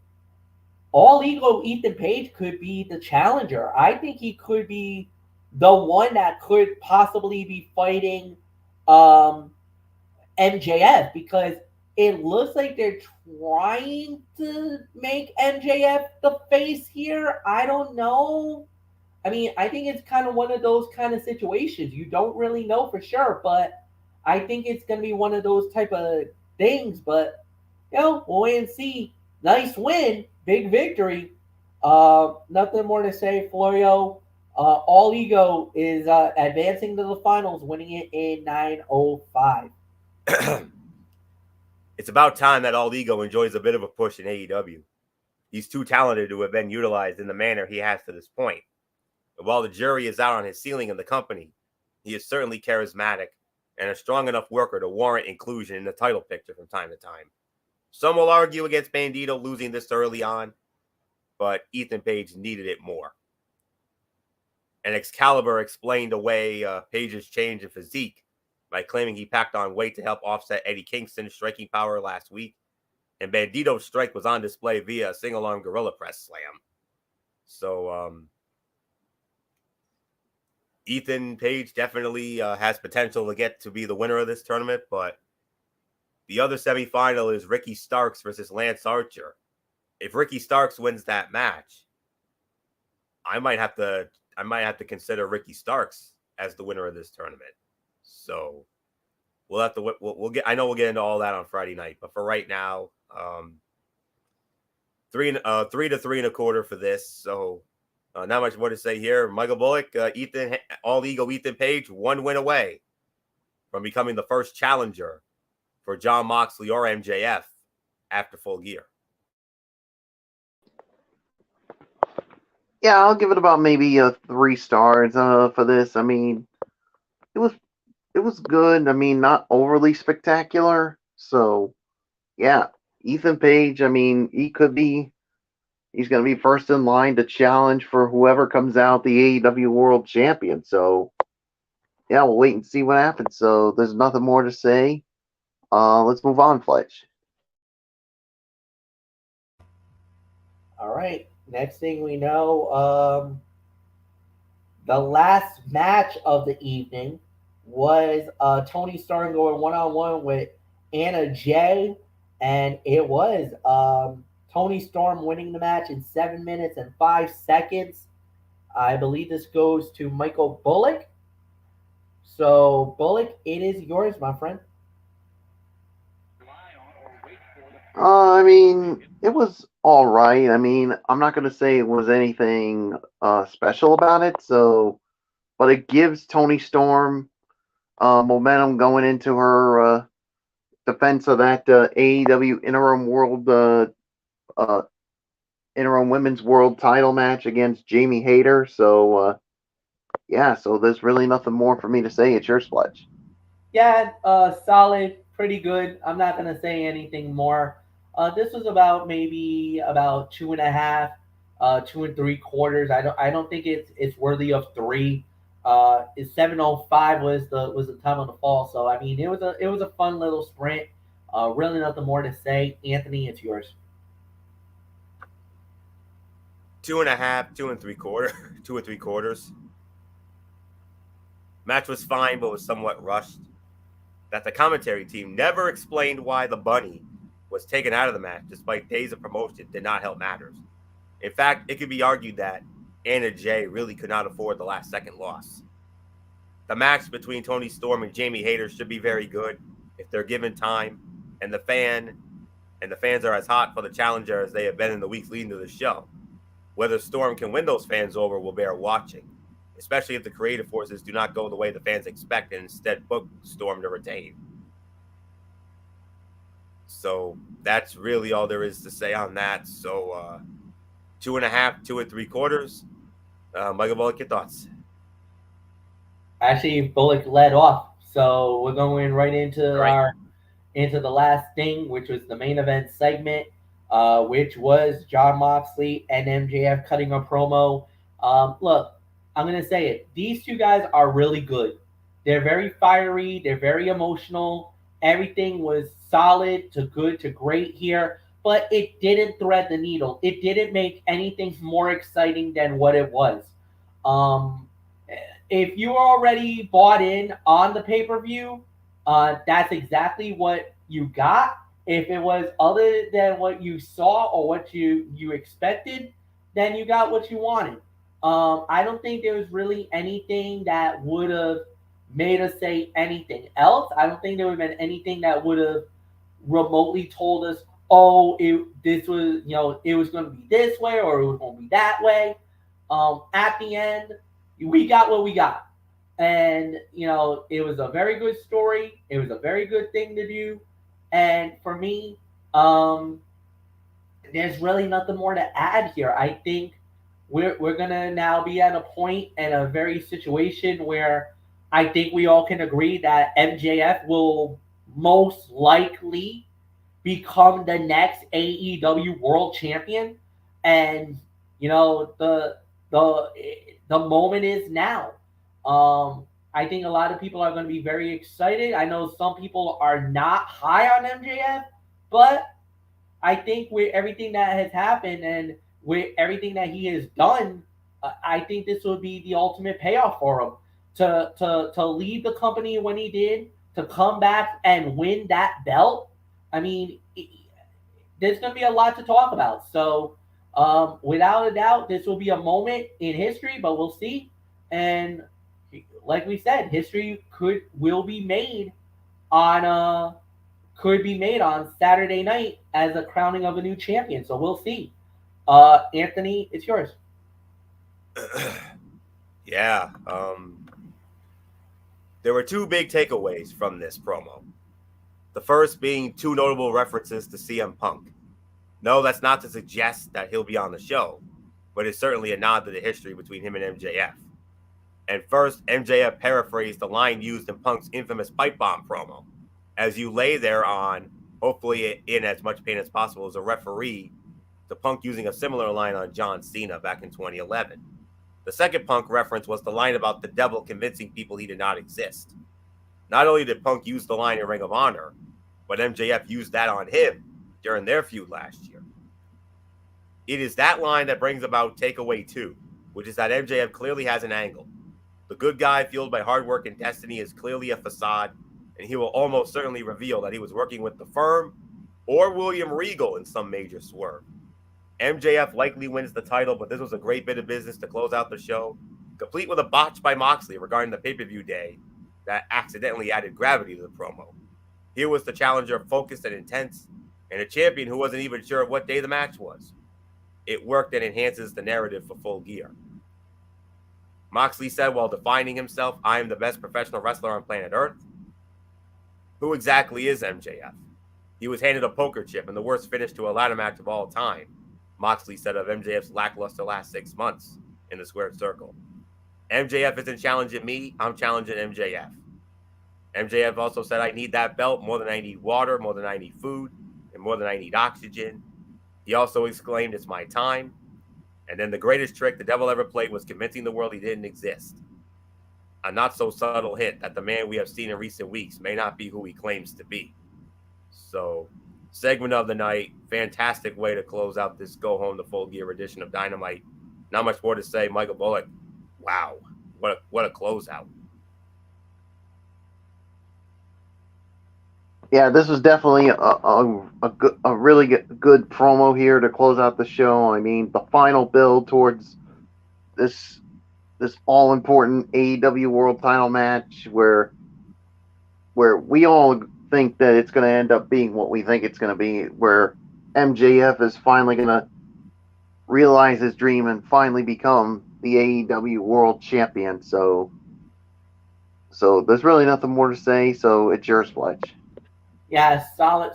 All Ego Ethan Page could be the challenger. I think he could be the one that could possibly be fighting um, MJF, because it looks like they're trying to make MJF the face here. I don't know. I mean, I think it's kind of one of those kind of situations. You don't really know for sure, but I think it's going to be one of those type of things. But, we'll wait and see. Nice win, big victory. Nothing more to say, Florio. All Ego is advancing to the finals, winning it in 9:05. It's about time that All Ego enjoys a bit of a push in AEW. He's too talented to have been utilized in the manner he has to this point. But while the jury is out on his ceiling in the company, he is certainly charismatic and a strong enough worker to warrant inclusion in the title picture from time to time. Some will argue against Bandito losing this early on, but Ethan Page needed it more. And Excalibur explained away Page's change in physique by claiming he packed on weight to help offset Eddie Kingston's striking power last week, and Bandito's strike was on display via a single-arm gorilla press slam. So, Ethan Page definitely has potential to get to be the winner of this tournament, but the other semifinal is Ricky Starks versus Lance Archer. If Ricky Starks wins that match, I might have to consider Ricky Starks as the winner of this tournament. So we'll get. I know we'll get into all that on Friday night, but for right now, 3 to 3.25 for this. So not much more to say here. Michael Bullock, Ethan, All Ego Ethan Page, 1 win away from becoming the first challenger for Jon Moxley or MJF after Full Gear. Yeah, I'll give it about maybe 3 stars for this. I mean, it was good. I mean, not overly spectacular. So, yeah, Ethan Page. I mean, he's going to be first in line to challenge for whoever comes out the AEW World Champion. So, yeah, we'll wait and see what happens. So, there's nothing more to say. Let's move on, Fletch. All right. Next thing we know, the last match of the evening was Tony Storm going one-on-one with Anna Jay, and it was Tony Storm winning the match in 7 minutes and 5 seconds. I believe this goes to Michael Bullock. So, Bullock, it is yours, my friend. I mean, it was all right. I mean, I'm not going to say it was anything special about it. So, but it gives Tony Storm momentum going into her defense of that AEW interim women's world title match against Jamie Hayter. So, yeah. So there's really nothing more for me to say. It's your Fletch. Yeah, solid, pretty good. I'm not gonna say anything more. This was about maybe about 2.5, 2 3/4. I don't think it's worthy of 3. It's 7:05 was the time of the fall. So I mean it was a fun little sprint. Really nothing more to say. Anthony, it's yours. 2.5, 2 3/4. Match was fine, but was somewhat rushed. That the commentary team never explained why the bunny was taken out of the match despite days of promotion did not help matters. In fact, it could be argued that Anna Jay really could not afford the last second loss. The match between Tony Storm and Jamie Hayter should be very good if they're given time, and the fans are as hot for the challenger as they have been in the weeks leading to the show. Whether Storm can win those fans over will bear watching, especially if the creative forces do not go the way the fans expect and instead book Storm to retain. So that's really all there is to say on that. So 2.5, 2 3/4. Michael Bullock, your thoughts? Actually, Bullock led off, so we're going right into Right. our into the last thing, which was the main event segment, which was Jon Moxley and MJF cutting a promo. Look, I'm gonna say it. These two guys are really good. They're very fiery. They're very emotional. Everything was solid to good to great here, but it didn't thread the needle. It didn't make anything more exciting than what it was. Um, if you were already bought in on the pay per view, that's exactly what you got. If it was other than what you saw or what you expected, then you got what you wanted. I don't think there was really anything that would have made us say anything else. I don't think there would have been anything that would have remotely told us, oh, this was it was going to be this way or it was going to be that way. At the end, we got what we got. And it was a very good story. It was a very good thing to do. And for me, there's really nothing more to add here. I think we're gonna now be at a point and a very situation where I think we all can agree that MJF will most likely become the next AEW World Champion, and you know the the moment is now. I think a lot of people are going to be very excited. I know some people are not high on MJF, but I think with everything that has happened and with everything that he has done, I think this would be the ultimate payoff for him to leave the company when he did, to come back and win that belt. I mean, there's going to be a lot to talk about. So, without a doubt, this will be a moment in history, but we'll see. And like we said, history will be made on Saturday night as a crowning of a new champion. So we'll see. Anthony, it's yours. Yeah. There were two big takeaways from this promo. The first being two notable references to CM Punk. No, that's not to suggest that he'll be on the show, but it's certainly a nod to the history between him and MJF. And first, MJF paraphrased the line used in Punk's infamous pipe bomb promo. As you lay there on, hopefully in as much pain as possible, as a referee, to Punk using a similar line on John Cena back in 2011. The second Punk reference was the line about the devil convincing people he did not exist. Not only did Punk use the line in Ring of Honor, but MJF used that on him during their feud last year. It is that line that brings about takeaway 2, which is that MJF clearly has an angle. The good guy fueled by hard work and destiny is clearly a facade, and he will almost certainly reveal that he was working with the Firm or William Regal in some major swerve. MJF likely wins the title, but this was a great bit of business to close out the show, complete with a botch by Moxley regarding the pay-per-view day that accidentally added gravity to the promo. Here was the challenger focused and intense, and a champion who wasn't even sure of what day the match was. It worked and enhances the narrative for Full Gear. Moxley said while defining himself, "I am the best professional wrestler on planet Earth." Who exactly is MJF? He was handed a poker chip and the worst finish to a ladder match of all time, Moxley said of MJF's lackluster last 6 months in the squared circle. MJF isn't challenging me, I'm challenging MJF. MJF also said, "I need that belt more than I need water, more than I need food, and more than I need oxygen." He also exclaimed, "It's my time." And then the greatest trick the devil ever played was convincing the world he didn't exist. A not so subtle hint that the man we have seen in recent weeks may not be who he claims to be. So, segment of the night, fantastic way to close out this Go Home to Full Gear edition of Dynamite. Not much more to say. Michael Bullock, wow, what a closeout. Yeah, this was definitely a really good promo here to close out the show. I mean, the final build towards this all important AEW World Title match, where we all think that it's going to end up being what we think it's going to be, where MJF is finally going to realize his dream and finally become the AEW World Champion. So there's really nothing more to say. So it's yours, Fletch. Yeah, solid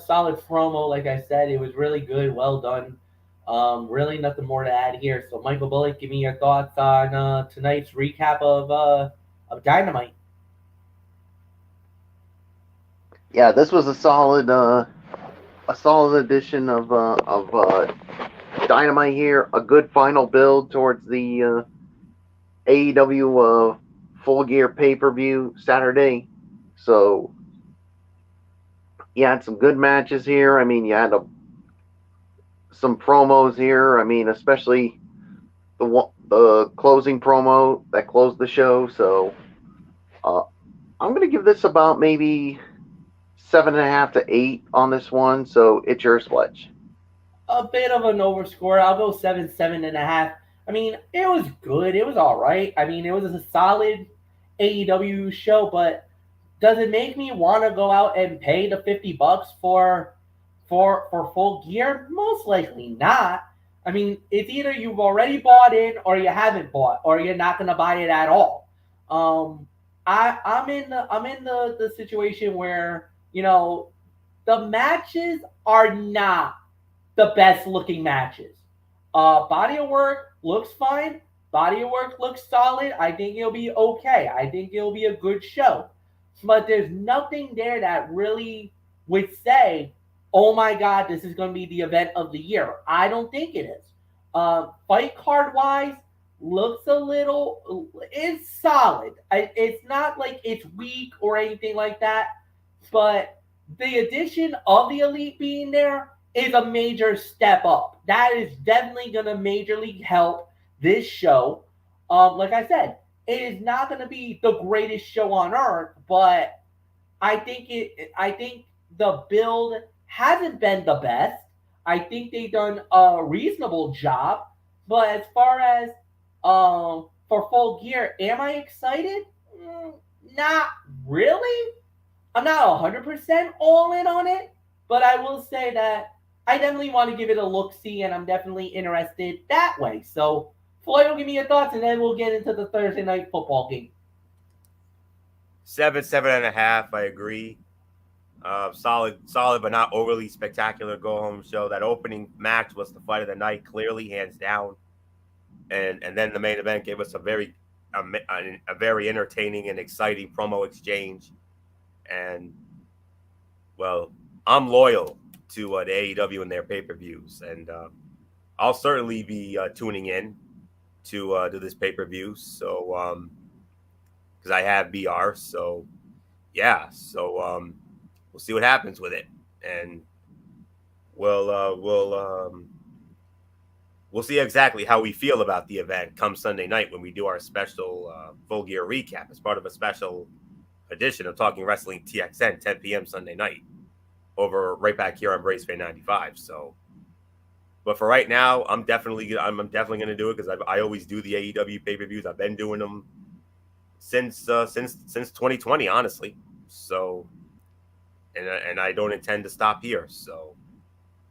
promo. Like I said, it was really good, well done. Really nothing more to add here. So Michael Bullock, give me your thoughts on tonight's recap of Dynamite. Yeah, this was a solid edition of Dynamite here. A good final build towards the AEW Full Gear pay-per-view Saturday. So you had some good matches here. I mean, you had some promos here. I mean, especially the closing promo that closed the show. So I'm going to give this about maybe 7.5 to 8 on this one. So it's yours, Fletch. A bit of an overscore. I'll go 7.5. I mean, it was good. It was all right. I mean, it was a solid AEW show, but does it make me want to go out and pay the $50 for Full Gear? Most likely not. I mean, it's either you've already bought in or you haven't bought, or you're not going to buy it at all. I'm in the situation where, you know, the matches are not the best looking matches. Body of work looks fine, Body of work looks solid. I think it'll be okay. I think it'll be a good show. But there's nothing there that really would say, oh my God, this is going to be the event of the year. I don't think it is. Fight card wise, looks a little, is solid. It's not like it's weak or anything like that. But the addition of the Elite being there is a major step up. That is definitely going to majorly help this show. Like I said, it is not going to be the greatest show on earth, but I think the build hasn't been the best. I think they've done a reasonable job, but as far as for Full Gear, am I excited? Not really. I'm not 100% all in on it, but I will say that I definitely want to give it a look see, and I'm definitely interested that way. So, Floyd will give me your thoughts, and then we'll get into the Thursday night football game. 7.5. I agree. Solid, but not overly spectacular go-home show. That opening match was the fight of the night, clearly, hands down. And then the main event gave us a very entertaining and exciting promo exchange. And, well, I'm loyal to the AEW and their pay-per-views. And I'll certainly be tuning in to this pay-per-view. So, because I have BR. So, yeah. So, we'll see what happens with it. And we'll see exactly how we feel about the event come Sunday night when we do our special Full Gear recap as part of a special edition of Talking Wrestling TXN, 10 p.m. Sunday night, over right back here on Brace Fan 95. So, but for right now, I'm definitely going to do it because I always do the AEW pay-per-views. I've been doing them since 2020, honestly. So, and I don't intend to stop here. So,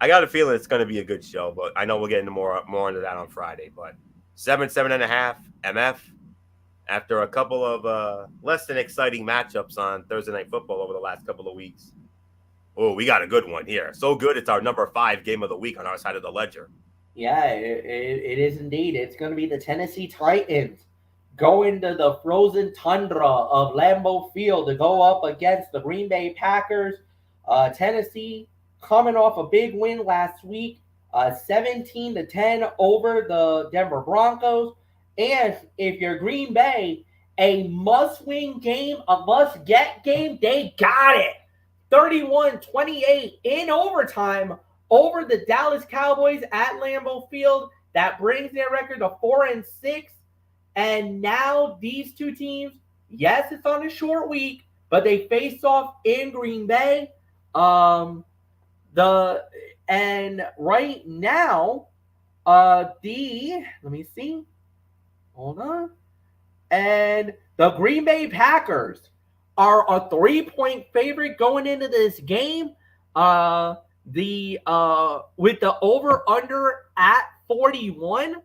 I got a feeling it's going to be a good show, but I know we'll get into more into that on Friday. But 7.5 MF. After a couple of less than exciting matchups on Thursday Night Football over the last couple of weeks. Oh, we got a good one here. So good, it's our number 5 game of the week on our side of the ledger. Yeah, it is indeed. It's going to be the Tennessee Titans going to the frozen tundra of Lambeau Field to go up against the Green Bay Packers. Tennessee coming off a big win last week, 17-10 over the Denver Broncos. And if you're Green Bay, a must-win game, a must-get game, they got it. 31-28 in overtime over the Dallas Cowboys at Lambeau Field. That brings their record to 4-6. And now these two teams, yes, it's on a short week, but they face off in Green Bay. And right now, let me see. Hold on. And the Green Bay Packers are a 3-point favorite going into this game. With the over-under at 41.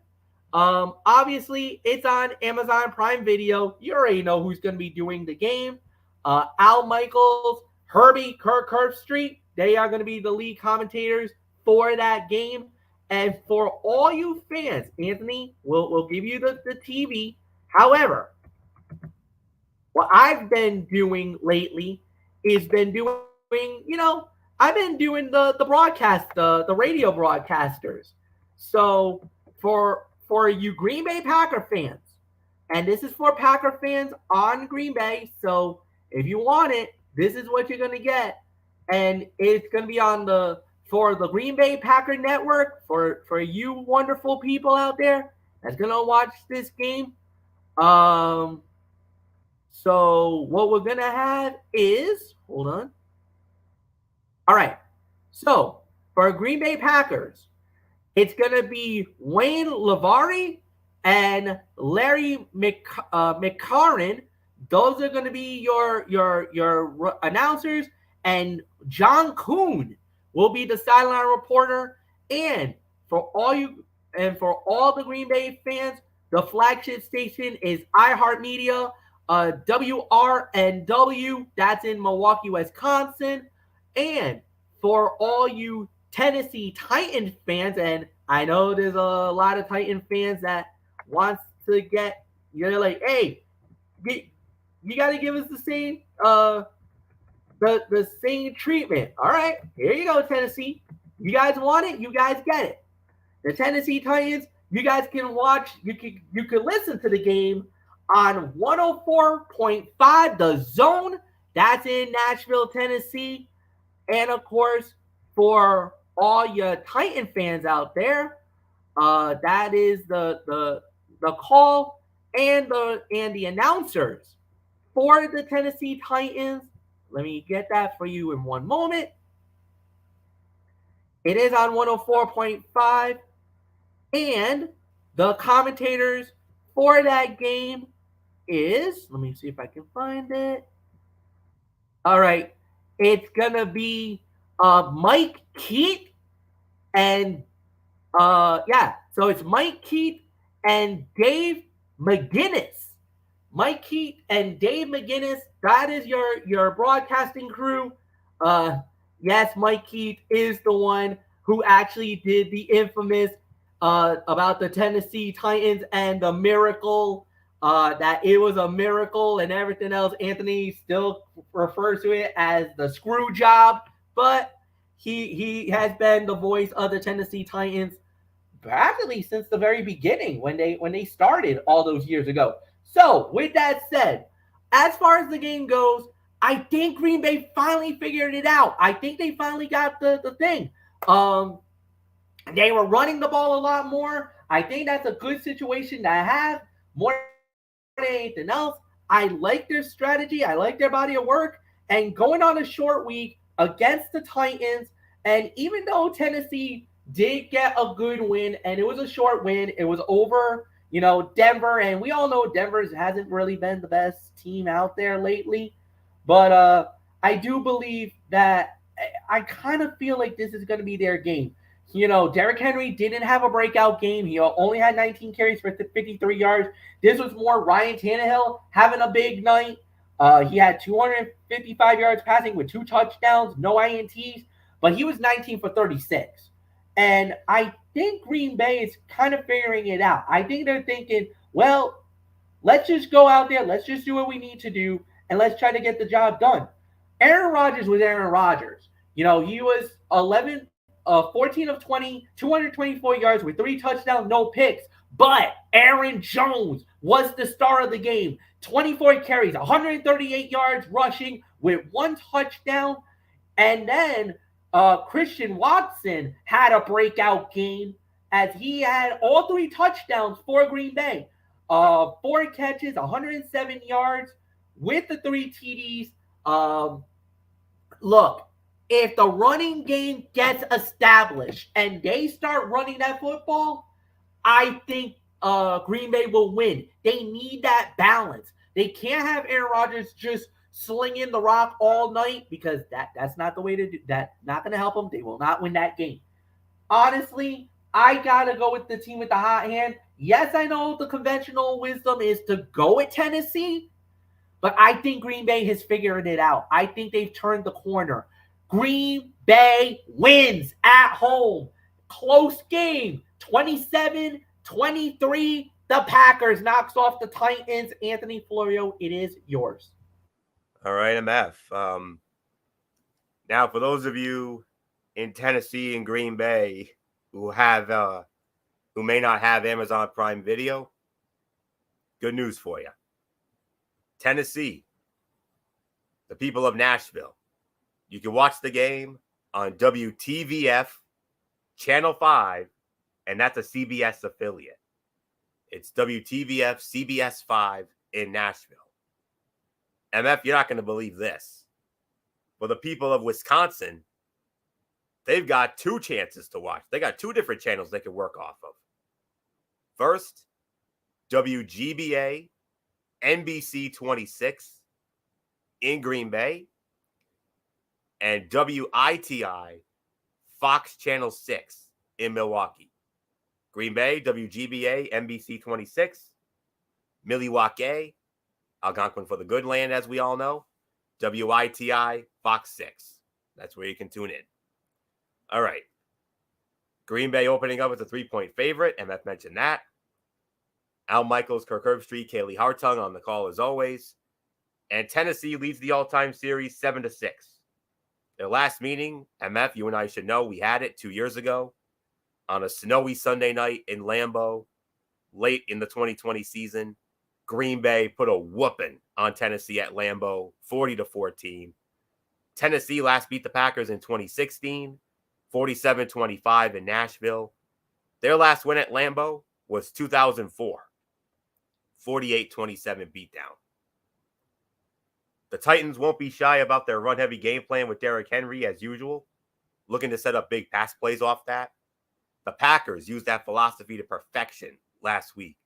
Obviously, it's on Amazon Prime Video. You already know who's going to be doing the game. Al Michaels, Herbie, Kirk Herbstreit, they are going to be the lead commentators for that game. And for all you fans, Anthony, we'll give you the TV. However, what I've been doing lately is I've been doing the broadcast, the radio broadcasters. So for you Green Bay Packer fans, and this is for Packer fans on Green Bay, so if you want it, this is what you're going to get. And it's going to be for the Green Bay Packer Network, for you wonderful people out there that's going to watch this game. So what we're going to have is, hold on. All right. So for Green Bay Packers, it's going to be Wayne Lavari and Larry McCarran. Those are going to be your announcers, and John Kuhn will be the sideline reporter. And for all the Green Bay fans, the flagship station is iHeartMedia, WRNW. That's in Milwaukee, Wisconsin. And for all you Tennessee Titans fans, and I know there's a lot of Titan fans that wants to get. You're like, hey, you got to give us the same the same treatment. All right, here you go, Tennessee. You guys want it, you guys get it. The Tennessee Titans, you guys can watch, you can listen to the game on 104.5 The Zone. That's in Nashville, Tennessee. And of course, for all your Titan fans out there, that is the call and the announcers for the Tennessee Titans. Let me get that for you in one moment. It is on 104.5. And the commentators for that game is, let me see if I can find it. All right. It's going to be Mike Keith and, yeah. So it's Mike Keith and Dave McGinnis. Mike Keith and Dave McGinnis, that is your broadcasting crew. Yes, Mike Keith is the one who actually did the infamous about the Tennessee Titans and the miracle, that it was a miracle and everything else. Anthony still refers to it as the screw job, but he has been the voice of the Tennessee Titans practically since the very beginning when they started all those years ago. So, with that said, as far as the game goes, I think Green Bay finally figured it out. I think they finally got the thing. They were running the ball a lot more. I think that's a good situation to have more than anything else. I like their strategy. I like their body of work. And going on a short week against the Titans, and even though Tennessee did get a good win, and it was a short win, it was over, Denver, and we all know Denver hasn't really been the best team out there lately. But I do believe that I kind of feel like this is going to be their game. Derrick Henry didn't have a breakout game. He only had 19 carries for 53 yards. This was more Ryan Tannehill having a big night. He had 255 yards passing with 2 touchdowns, no INTs, but he was 19 for 36. And I think Green Bay is kind of figuring it out. I think they're thinking, well, let's just go out there. Let's just do what we need to do, and let's try to get the job done. Aaron Rodgers was Aaron Rodgers. He was 14 of 20, 224 yards with 3 touchdowns, no picks. But Aaron Jones was the star of the game. 24 carries, 138 yards rushing with 1 touchdown. And then Christian Watson had a breakout game as he had all 3 touchdowns for Green Bay. 4 catches, 107 yards with the 3 TDs. Look, if the running game gets established and they start running that football, I think Green Bay will win. They need that balance. They can't have Aaron Rodgers just slinging the rock all night, because that's not the way to do that. Not going to help them. They will not win that game. Honestly, I got to go with the team with the hot hand. Yes, I know the conventional wisdom is to go with Tennessee, but I think Green Bay has figured it out. I think they've turned the corner. Green Bay wins at home. Close game. 27-23. The Packers knocks off the Titans. Anthony Florio, it is yours. All right, MF. Now, for those of you in Tennessee and Green Bay who may not have Amazon Prime Video, good news for you. Tennessee, the people of Nashville, you can watch the game on WTVF Channel 5, and that's a CBS affiliate. It's WTVF CBS 5 in Nashville. MF, you're not going to believe this. For the people of Wisconsin, they've got 2 chances to watch. They got 2 different channels they can work off of. First, WGBA NBC 26 in Green Bay, and WITI Fox Channel 6 in Milwaukee. Green Bay, WGBA NBC 26, Milwaukee, Algonquin for the good land, as we all know, WITI Fox 6. That's where you can tune in. All right. Green Bay opening up as a 3-point favorite. MF mentioned that. Al Michaels, Kirk Herbstreit, Kaylee Hartung on the call as always. And Tennessee leads the all-time series 7-6. Their last meeting, MF, you and I should know, we had it 2 years ago on a snowy Sunday night in Lambeau, late in the 2020 season. Green Bay put a whooping on Tennessee at Lambeau, 40-14. Tennessee last beat the Packers in 2016, 47-25 in Nashville. Their last win at Lambeau was 2004, 48-27 beatdown. The Titans won't be shy about their run-heavy game plan with Derrick Henry as usual, looking to set up big pass plays off that. The Packers used that philosophy to perfection last week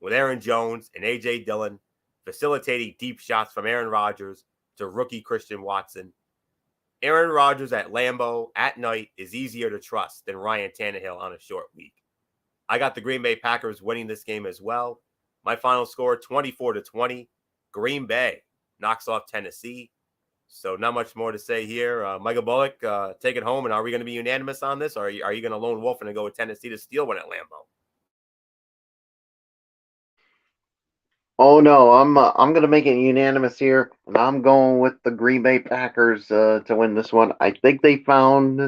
with Aaron Jones and A.J. Dillon facilitating deep shots from Aaron Rodgers to rookie Christian Watson. Aaron Rodgers at Lambeau at night is easier to trust than Ryan Tannehill on a short week. I got the Green Bay Packers winning this game as well. My final score, 24-20. Green Bay knocks off Tennessee. So not much more to say here. Michael Bullock, take it home. And are we going to be unanimous on this? Or are you going to lone wolf and go with Tennessee to steal one at Lambeau? Oh no, I'm gonna make it unanimous here, and I'm going with the Green Bay Packers to win this one. I think they found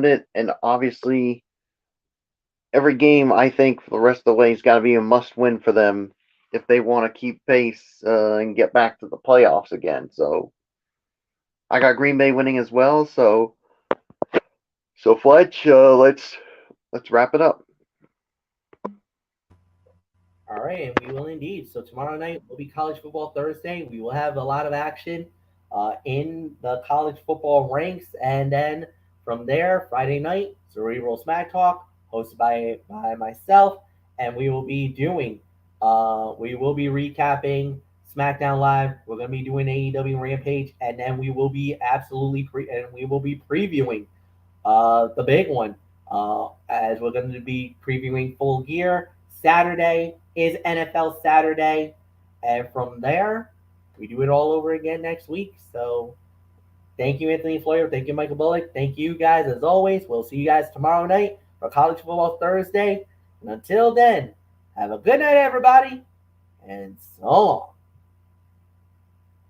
it, and obviously every game I think for the rest of the way has got to be a must-win for them if they want to keep pace and get back to the playoffs again. So I got Green Bay winning as well. So Fletch, let's wrap it up. All right, and we will indeed. So tomorrow night will be College Football Thursday. We will have a lot of action in the college football ranks, and then from there, Friday night, Cerebral Smack Talk, hosted by myself, and we will be recapping SmackDown Live. We're going to be doing AEW Rampage, and then we will be previewing the big one, as we're going to be previewing Full Gear. Saturday is NFL Saturday, and from there, we do it all over again next week. So thank you, Anthony Floyer. Thank you, Michael Bullock. Thank you guys as always. We'll see you guys tomorrow night for College Football Thursday. And until then, have a good night, everybody, and so long.